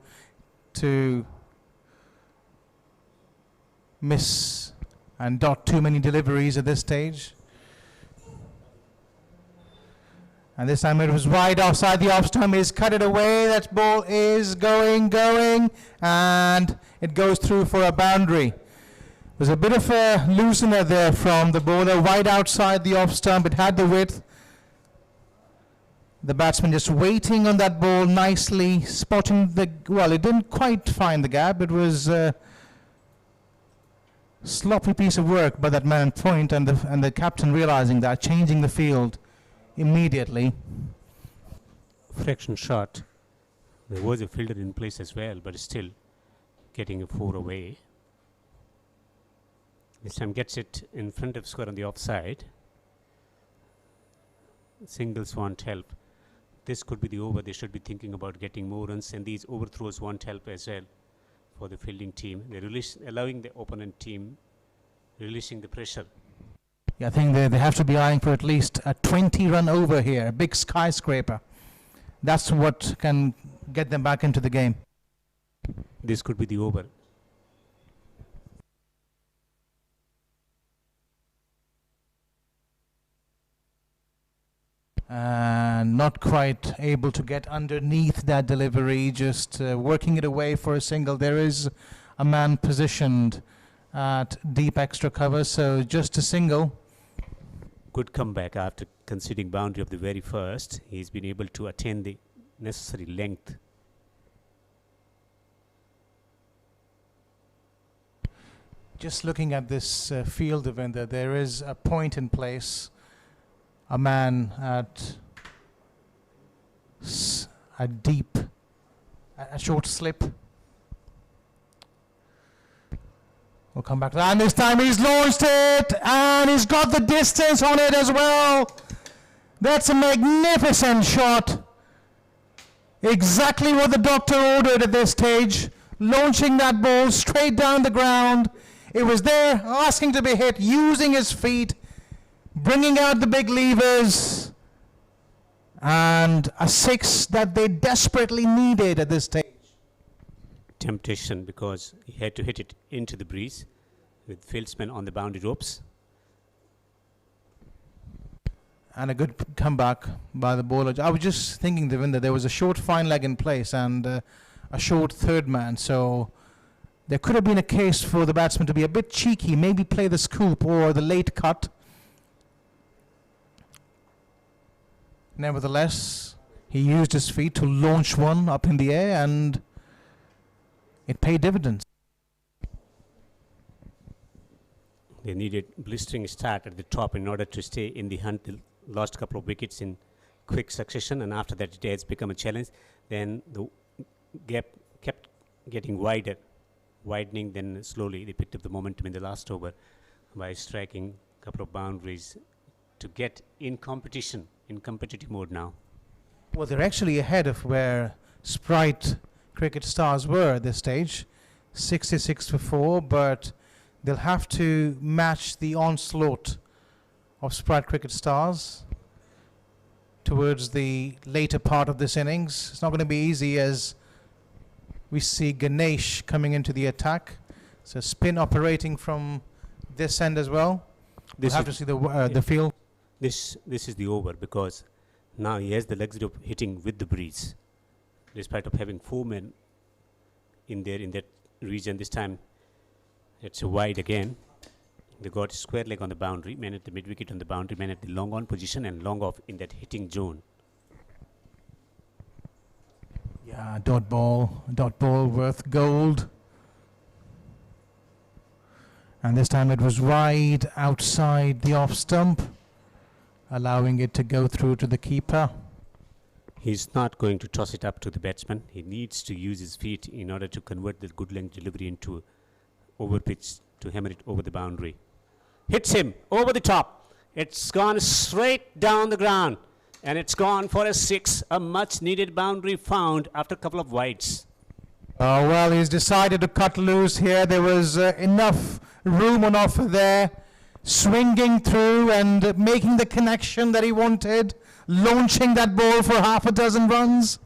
miss and dot too many deliveries at this stage. And this time it was wide outside the off stump. He's cut it away. That ball is going, and it goes through for a boundary. There's a bit of a loosener there from the bowler, wide outside the off stump. It had the width. The batsman just waiting on that ball nicely, spotting the, well, it didn't quite find the gap. It was a sloppy piece of work by that man point, and the captain realizing that, changing the field immediately. Fraction shot. There was a fielder in place as well, but still getting a 4 away. This time gets it in front of square on the offside. Singles won't help. This could be the over. They should be thinking about getting more runs, and these overthrows won't help as well for the fielding team. They're allowing the opponent team releasing the pressure. Yeah, I think they have to be eyeing for at least a 20-run over here, a big skyscraper. That's what can get them back into the game. This could be the over. Not quite able to get underneath that delivery, just working it away for a single. There is a man positioned at deep extra cover, so just a single. Good comeback after conceding boundary of the very first. He's been able to attain the necessary length. Just looking at this field, Devinder, there is a point in place. A man at a deep, a short slip. We'll come back to that. And this time he's launched it, and he's got the distance on it as well. That's a magnificent shot. Exactly what the doctor ordered at this stage. Launching that ball straight down the ground. It was there, asking to be hit, using his feet, bringing out the big levers, and a six that they desperately needed at this stage. Temptation, because he had to hit it into the breeze with fieldsmen on the boundary ropes. And a good comeback by the bowler. I was just thinking, Devinder, there was a short fine leg in place and a short third man, so there could have been a case for the batsman to be a bit cheeky, maybe play the scoop or the late cut. Nevertheless, he used his feet to launch one up in the air, and it paid dividends. They needed blistering start at the top in order to stay in the hunt. They lost a couple of wickets in quick succession, and after that it has become a challenge. Then the gap kept getting widening, then slowly they picked up the momentum in the last over by striking a couple of boundaries to get in competition, in competitive mode now. Well, they're actually ahead of where Sprite Cricket Stars were at this stage, 66 for 4, but they'll have to match the onslaught of Sprite Cricket Stars towards the later part of this innings. It's not going to be easy, as we see Ganesh coming into the attack. So spin operating from this end as well. We'll have to see the field. This is the over, because now he has the luxury of hitting with the breeze, despite of having 4 men in that region. This time it's a wide again. They got square leg on the boundary, man at the mid wicket on the boundary, man at the long on position and long off in that hitting zone. Yeah, dot ball worth gold. And this time it was wide outside the off stump, allowing it to go through to the keeper. He's not going to toss it up to the batsman. He needs to use his feet in order to convert the good length delivery into over pitch to hammer it over the boundary. Hits him over the top. It's gone straight down the ground, and it's gone for a 6. A much needed boundary found after a couple of wides. Well, he's decided to cut loose here. There was enough room on offer there, swinging through and making the connection that he wanted, launching that ball for half a dozen runs.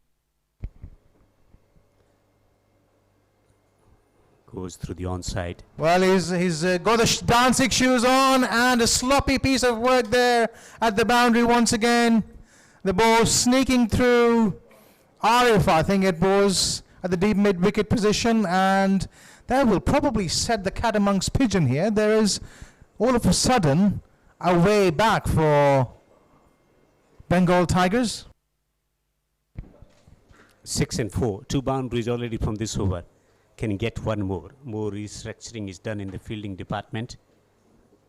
Goes through the onside. Well, he's got the dancing shoes on, and a sloppy piece of work there at the boundary once again. The ball sneaking through Arif, I think it was, at the deep mid-wicket position, and that will probably set the cat amongst pigeon here. There is all of a sudden a way back for Bengal Tigers. 6 and 4. 2 boundaries already from this over. Can he get one more? More restructuring is done in the fielding department.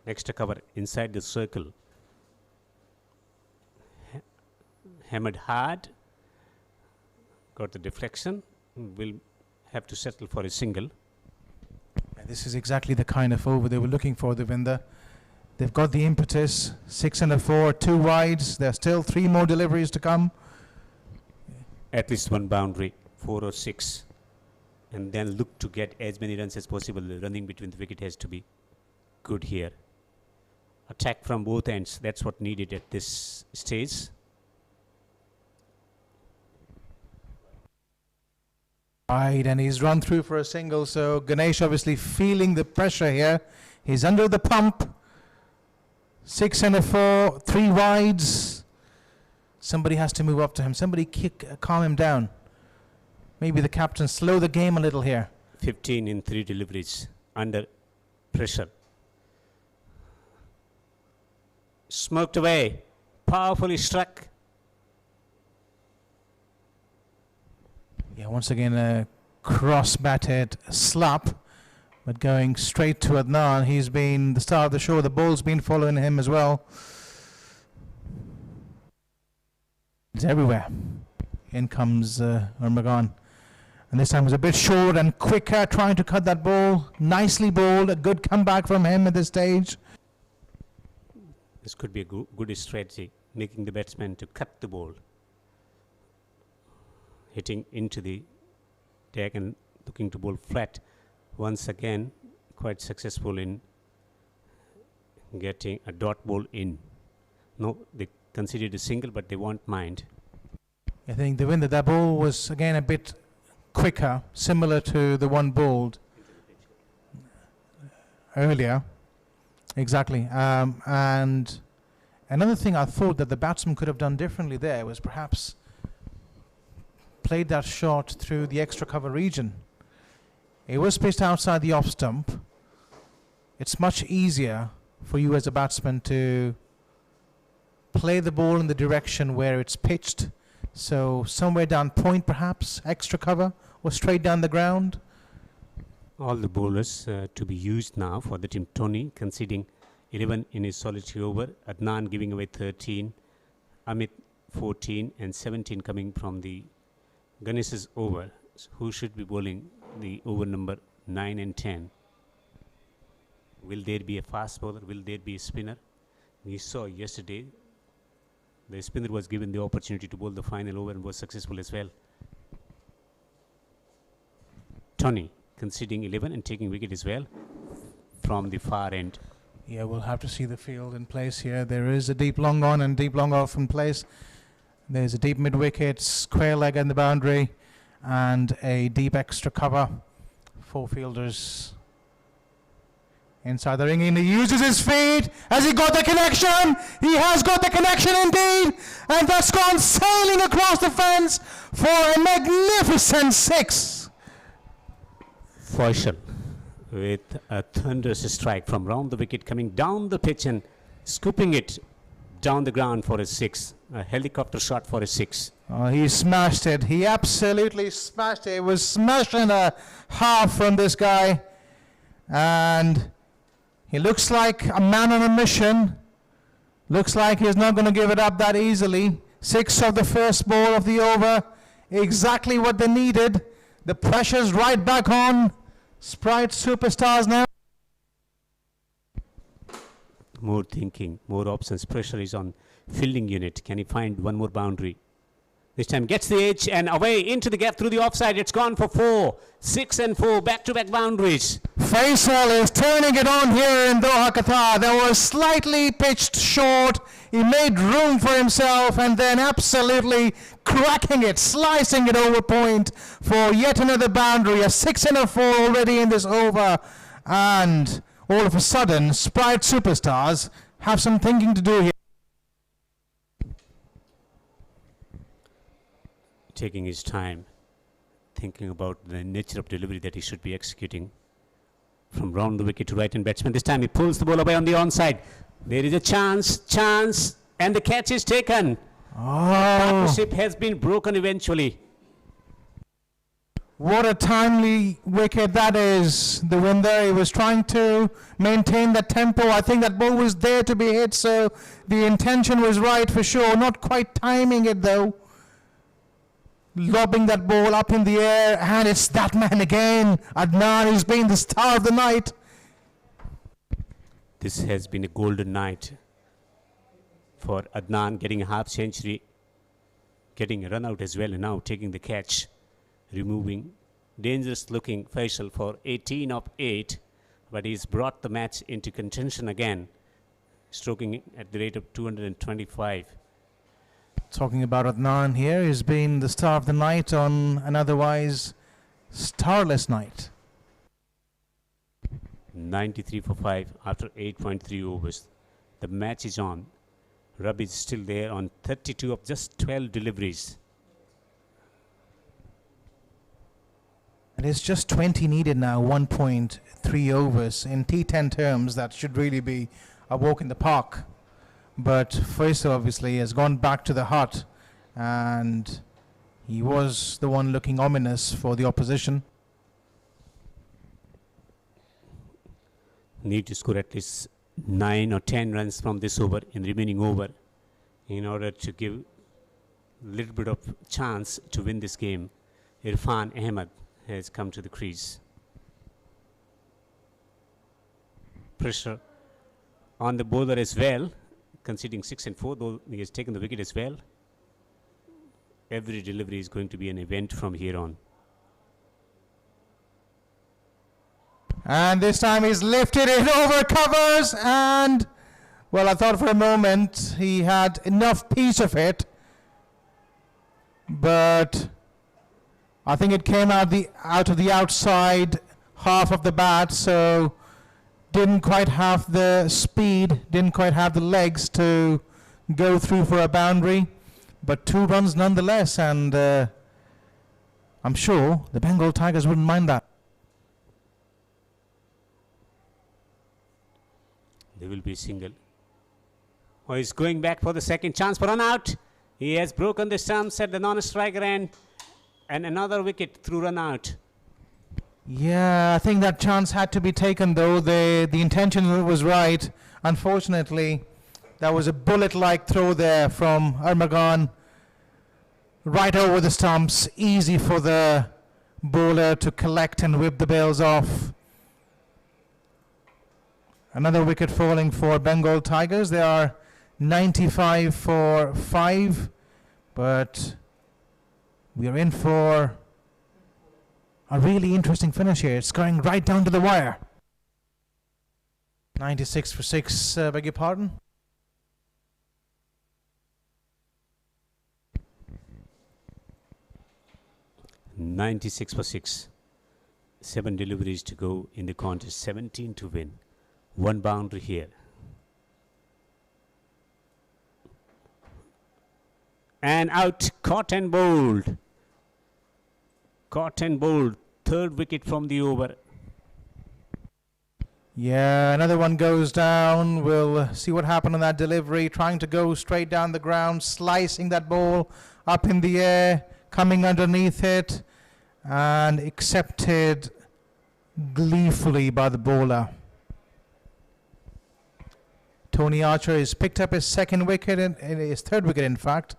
Extra cover inside the circle. Hammered hard. Got the deflection. Will have to settle for a single. This is exactly the kind of over they were looking for, Devinder. They've got the impetus. 6 and a 4, 2 wides. There's still 3 more deliveries to come. At least one boundary, 4 or 6. And then look to get as many runs as possible. The running between the wicket has to be good here. Attack from both ends. That's what needed at this stage. Right, and he's run through for a single. So Ganesh obviously feeling the pressure here. He's under the pump. 6 and a 4, 3 wides. Somebody has to move up to him. Somebody calm him down. Maybe the captain slow the game a little here. 15 in 3 deliveries under pressure. Smoked away. Powerfully struck. Yeah, once again a cross-batted slap, but going straight to Adnan. He's been the star of the show. The ball's been following him as well. It's everywhere. In comes Ramadan. And this time was a bit short and quicker, trying to cut that ball. Nicely bowled. A good comeback from him at this stage. This could be a good strategy, making the batsman to cut the ball. Hitting into the deck and looking to bowl flat. Once again, quite successful in getting a dot ball in. No, they considered a single, but they won't mind. I think the winner, that ball was again a bit quicker, similar to the one bowled earlier. Exactly. And another thing I thought that the batsman could have done differently there was perhaps played that shot through the extra cover region. It was pitched outside the off stump. It's much easier for you as a batsman to play the ball in the direction where it's pitched. So somewhere down point perhaps, extra cover, or straight down the ground. All the bowlers to be used now for the team. Tony conceding 11 in his solitary over. Adnan giving away 13. Amit 14 and 17 coming from the Ganesh's over. So who should be bowling the over number 9 and 10? Will there be a fast bowler? Will there be a spinner? We saw yesterday the spinner was given the opportunity to bowl the final over and was successful as well. Tony conceding 11 and taking wicket as well from the far end. Yeah, we'll have to see the field in place here. There is a deep long on and deep long off in place. There's a deep mid-wicket, square leg in the boundary, and a deep extra cover. 4 fielders inside the ring, and he uses his feet. Has he got the connection? He has got the connection indeed, and that's gone sailing across the fence for a magnificent 6. Faisal with a thunderous strike from round the wicket, coming down the pitch and scooping it down the ground for a 6. A helicopter shot for a 6. Oh, he smashed it. He absolutely smashed it. It was smashing a half from this guy. And he looks like a man on a mission. Looks like he's not going to give it up that easily. 6 of the first ball of the over. Exactly what they needed. The pressure's right back on. Sprite superstars now. More thinking, more options. Pressure is on fielding unit. Can he find one more boundary? This time gets the edge and away into the gap through the offside. It's gone for 4. 6 and 4 back-to-back boundaries. Faisal is turning it on here in Doha, Qatar. That was slightly pitched short. He made room for himself and then absolutely cracking it, slicing it over point for yet another boundary. A 6 and a 4 already in this over. And all of a sudden, Sprite superstars have some thinking to do here. Taking his time, thinking about the nature of delivery that he should be executing. From round the wicket to right-hand batsman. This time he pulls the ball away on the onside. There is a chance, and the catch is taken. Partnership has been broken eventually. What a timely wicket that is. The win there, he was trying to maintain that tempo. I think that ball was there to be hit, so the intention was right for sure. Not quite timing it though. lobbing that ball up in the air, and it's that man again, Adnan, who's been the star of the night. This has been a golden night for Adnan, getting a half century, getting a run out as well, and now taking the catch, removing dangerous looking Faisal for 18 of 8, but he's brought the match into contention again, stroking at the rate of 225. Talking about Adnan here, he's been the star of the night on an otherwise starless night. 93 for 5 after 8.3 overs. The match is on. Rabi is still there on 32 of just 12 deliveries. And it's just 20 needed now, 1.3 overs. In T10 terms, that should really be a walk in the park. But Faisal obviously has gone back to the hut, and he was the one looking ominous for the opposition. Need to score at least 9 or 10 runs from this over in the remaining over in order to give a little bit of chance to win this game. Irfan Ahmed has come to the crease. Pressure on the bowler as well, conceding 6 and 4, though he has taken the wicket as well. Every delivery is going to be an event from here on. And this time he's lifted it over covers, and well, I thought for a moment he had enough piece of it, but I think it came out of the outside half of the bat, so didn't quite have the speed, didn't quite have the legs to go through for a boundary, but 2 runs nonetheless, and I'm sure the Bengal Tigers wouldn't mind that. There will be a single. Oh, he's going back for the second chance for run out. He has broken the stumps at the non-striker end, and another wicket through run out. Yeah, I think that chance had to be taken, though. The intention was right. Unfortunately, that was a bullet-like throw there from Armagan. Right over the stumps. Easy for the bowler to collect and whip the bails off. Another wicket falling for Bengal Tigers. They are 95 for 5, but we are in for a really interesting finish here. It's going right down to the wire. 96 for 6, beg your pardon. (96 for 6). 7 deliveries to go in the contest. 17 to win. 1 boundary here. And out, caught and bowled. Caught and bowled. 3rd wicket from the over. Yeah, another one goes down. We'll see what happened on that delivery. Trying to go straight down the ground, slicing that ball up in the air, coming underneath it, and accepted gleefully by the bowler. Tony Archer has picked up his 2nd wicket, and his 3rd wicket, in fact,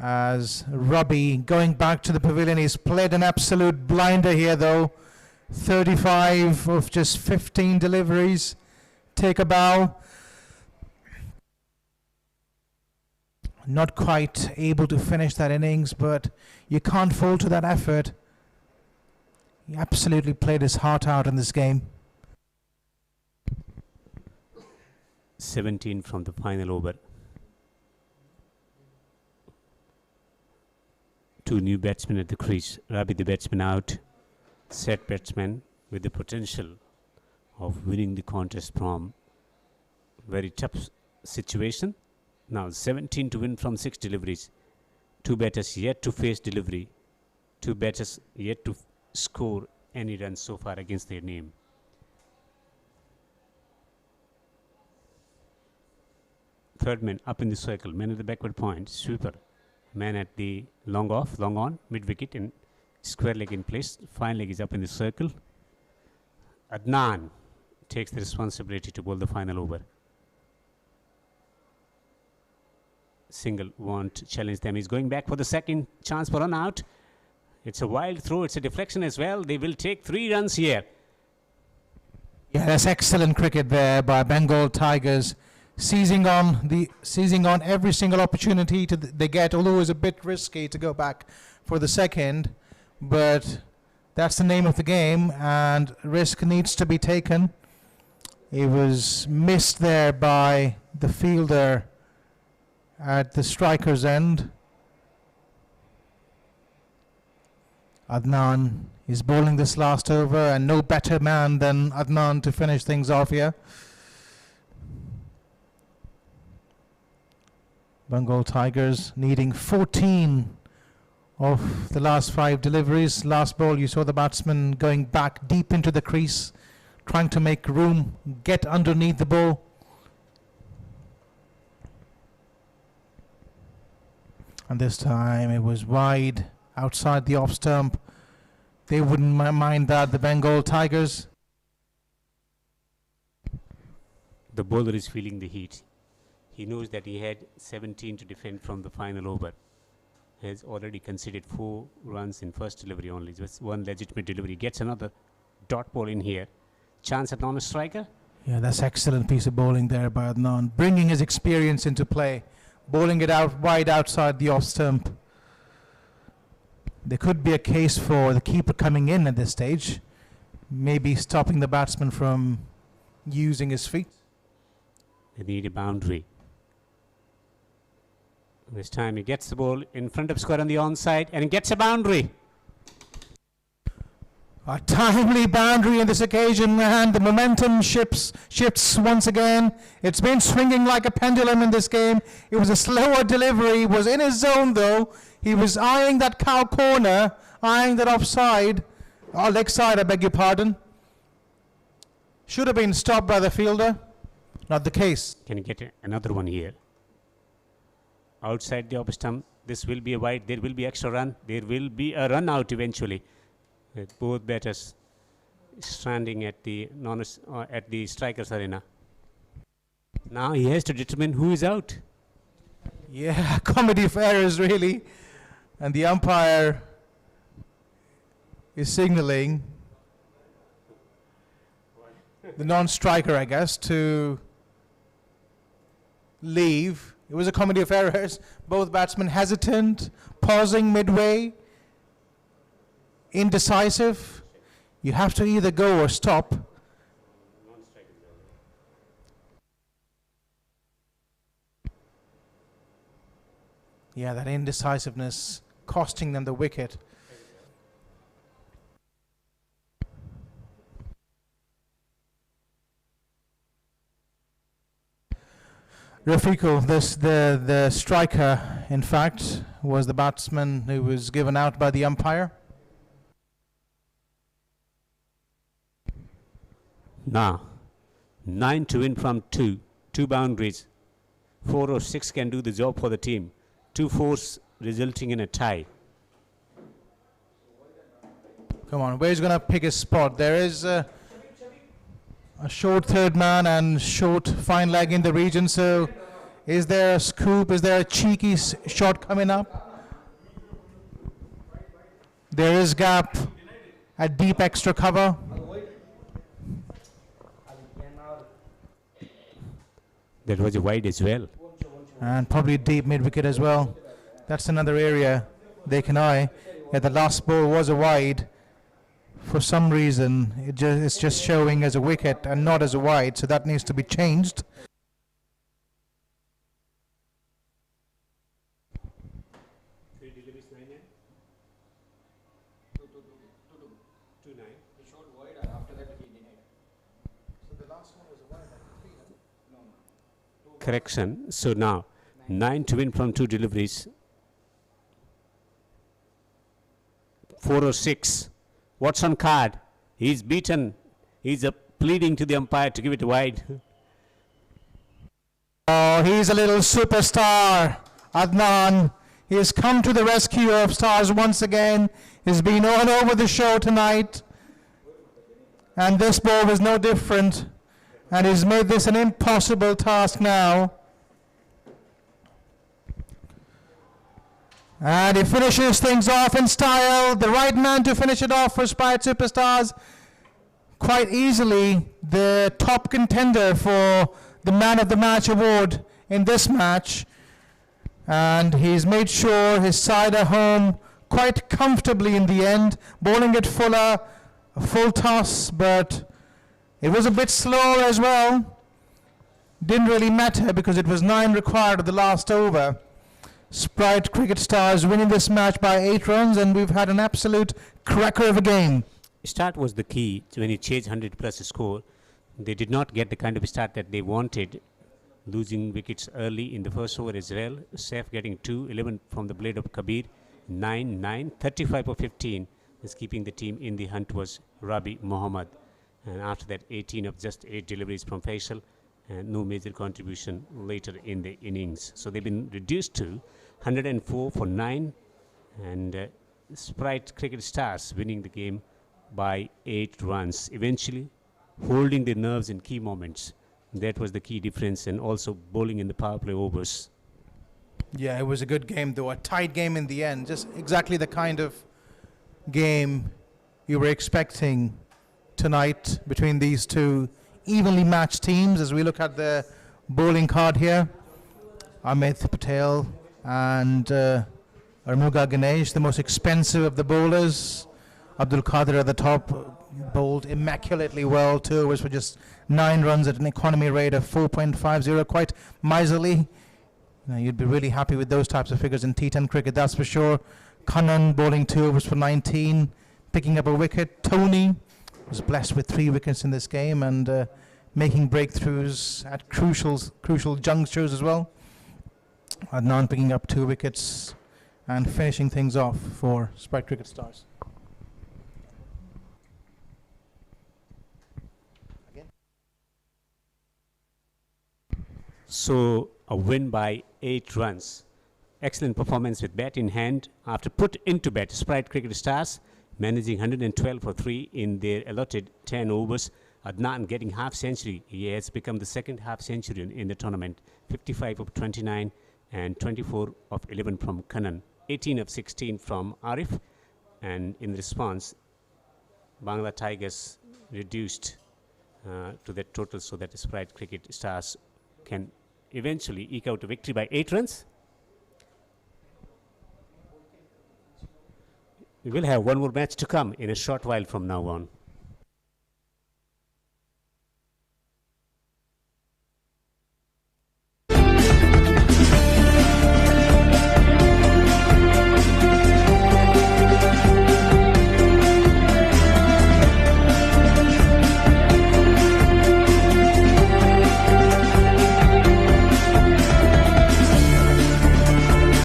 as Rabi going back to the pavilion. He's played an absolute blinder here, though. 35 of just 15 deliveries. Take a bow. Not quite able to finish that innings, but you can't falter that effort. He absolutely played his heart out in this game. 17 from the final over. 2 new batsmen at the crease. Rabi, the batsman, out. Set batsman with the potential of winning the contest from very tough situation. Now 17 to win from 6 deliveries. 2 batters yet to face delivery. 2 batters yet to score any runs so far against their name. Third man up in the circle. Man at the backward point. Sweeper. Man at the long off, long on, mid wicket, and square leg in place. Fine leg is up in the circle. Adnan takes the responsibility to bowl the final over. single won't challenge them. He's going back for the second chance for run out. It's a wild throw. It's a deflection as well. They will take 3 runs here. Yeah, that's excellent cricket there by Bengal Tigers, seizing on every single opportunity they get. Although it's a bit risky to go back for the second, but that's the name of the game, and risk needs to be taken. It was missed there by the fielder at the striker's end. Adnan is bowling this last over, and no better man than Adnan to finish things off here. Bengal Tigers needing 14 of the last 5 deliveries. Last ball, you saw the batsman going back deep into the crease, trying to make room, get underneath the ball. And this time it was wide outside the off stump. They wouldn't mind that, the Bengal Tigers. The bowler is feeling the heat. He knows that he had 17 to defend from the final over. He has already conceded 4 runs in first delivery only. Just 1 legitimate delivery. Gets another dot ball in here. Chance at non-striker. Yeah, that's excellent piece of bowling there by Adnan, bringing his experience into play, bowling it out wide outside the off stump. There could be a case for the keeper coming in at this stage, maybe stopping the batsman from using his feet. They need a boundary. This time he gets the ball in front of square on the onside and he gets a boundary. A timely boundary on this occasion, and the momentum shifts once again. It's been swinging like a pendulum in this game. It was a slower delivery. He was in his zone though. He was eyeing that cow corner, eyeing that offside, or leg side, I beg your pardon. Should have been stopped by the fielder. Not the case. Can you get another one here? Outside the off stump. This will be a wide. There will be extra run. There will be a run out eventually. With both batters standing at the strikers arena. Now he has to determine who is out. Yeah, comedy of errors really. And the umpire is signaling the non-striker, I guess, to leave. It was a comedy of errors. Both batsmen hesitant, pausing midway, indecisive. You have to either go or stop. Yeah, that indecisiveness costing them the wicket. Rafiqul, the striker, in fact, was the batsman who was given out by the umpire. Now, 9 to win from 2 boundaries. 4 or 6 can do the job for the team. 2 fours resulting in a tie. Come on, where's going to pick his spot? There is a short third man and short fine leg in the region, so is there a scoop? Is there a cheeky shot coming up? There is gap at deep extra cover. That was a wide as well. And probably deep mid-wicket as well. That's another area they can eye. Yeah, the last ball was a wide. For some reason, it's just showing as a wicket and not as a wide, so that needs to be changed. Correction. So now 9 to win from 2 deliveries. 4 or 6. What's on card? He's beaten. He's pleading to the umpire to give it wide. Oh, he's a little superstar, Adnan. He has come to the rescue of stars once again. He's been all over the show tonight. And this ball was no different. And he's made this an impossible task now. And he finishes things off in style. The right man to finish it off for Sprite Superstars. Quite easily the top contender for the Man of the Match award in this match. And he's made sure his side are home quite comfortably in the end. Bowling it fuller, a full toss, but it was a bit slower as well. Didn't really matter because it was 9 required of the last over. Sprite Cricket Stars winning this match by 8 runs, and we've had an absolute cracker of a game. Start was the key when you chase 100 plus score. They did not get the kind of start that they wanted, losing wickets early in the first over as well. Saif getting 2, 11 from the blade of Kabir, 9, 9, 35 for 15 is keeping the team in the hunt was Rabi Mohammad. And after that 18 of just 8 deliveries from Faisal and no major contribution later in the innings. So they've been reduced to 104 for 9 and Sprite Cricket Stars winning the game by 8 runs, eventually holding their nerves in key moments. That was the key difference, and also bowling in the power play overs. Yeah, it was a good game though, a tight game in the end, just exactly the kind of game you were expecting tonight between these two evenly matched teams. As we look at the bowling card here, Amit Patel and Armuga Ganesh, the most expensive of the bowlers. Abdul Qadir at the top, bowled immaculately well. 2 overs for just 9 runs at an economy rate of 4.50, quite miserly. You'd be really happy with those types of figures in T10 cricket, that's for sure. Kannan bowling 2 overs for 19, picking up a wicket. Tony was blessed with 3 wickets in this game and making breakthroughs at crucial junctures as well. Adnan picking up 2 wickets and finishing things off for Sprite Cricket Stars. So a win by 8 runs. Excellent performance with bat in hand. After put into bat, Sprite Cricket Stars managing 112 for 3 in their allotted 10 overs. Adnan getting half century. He has become the second half centurion in the tournament. 55 of 29 and 24 of 11 from Kannan. 18 of 16 from Arif. And in response, Bangla Tigers reduced to that total so that Sprite Cricket Stars can eventually eke out a victory by 8 runs. We will have one more match to come in a short while from now on.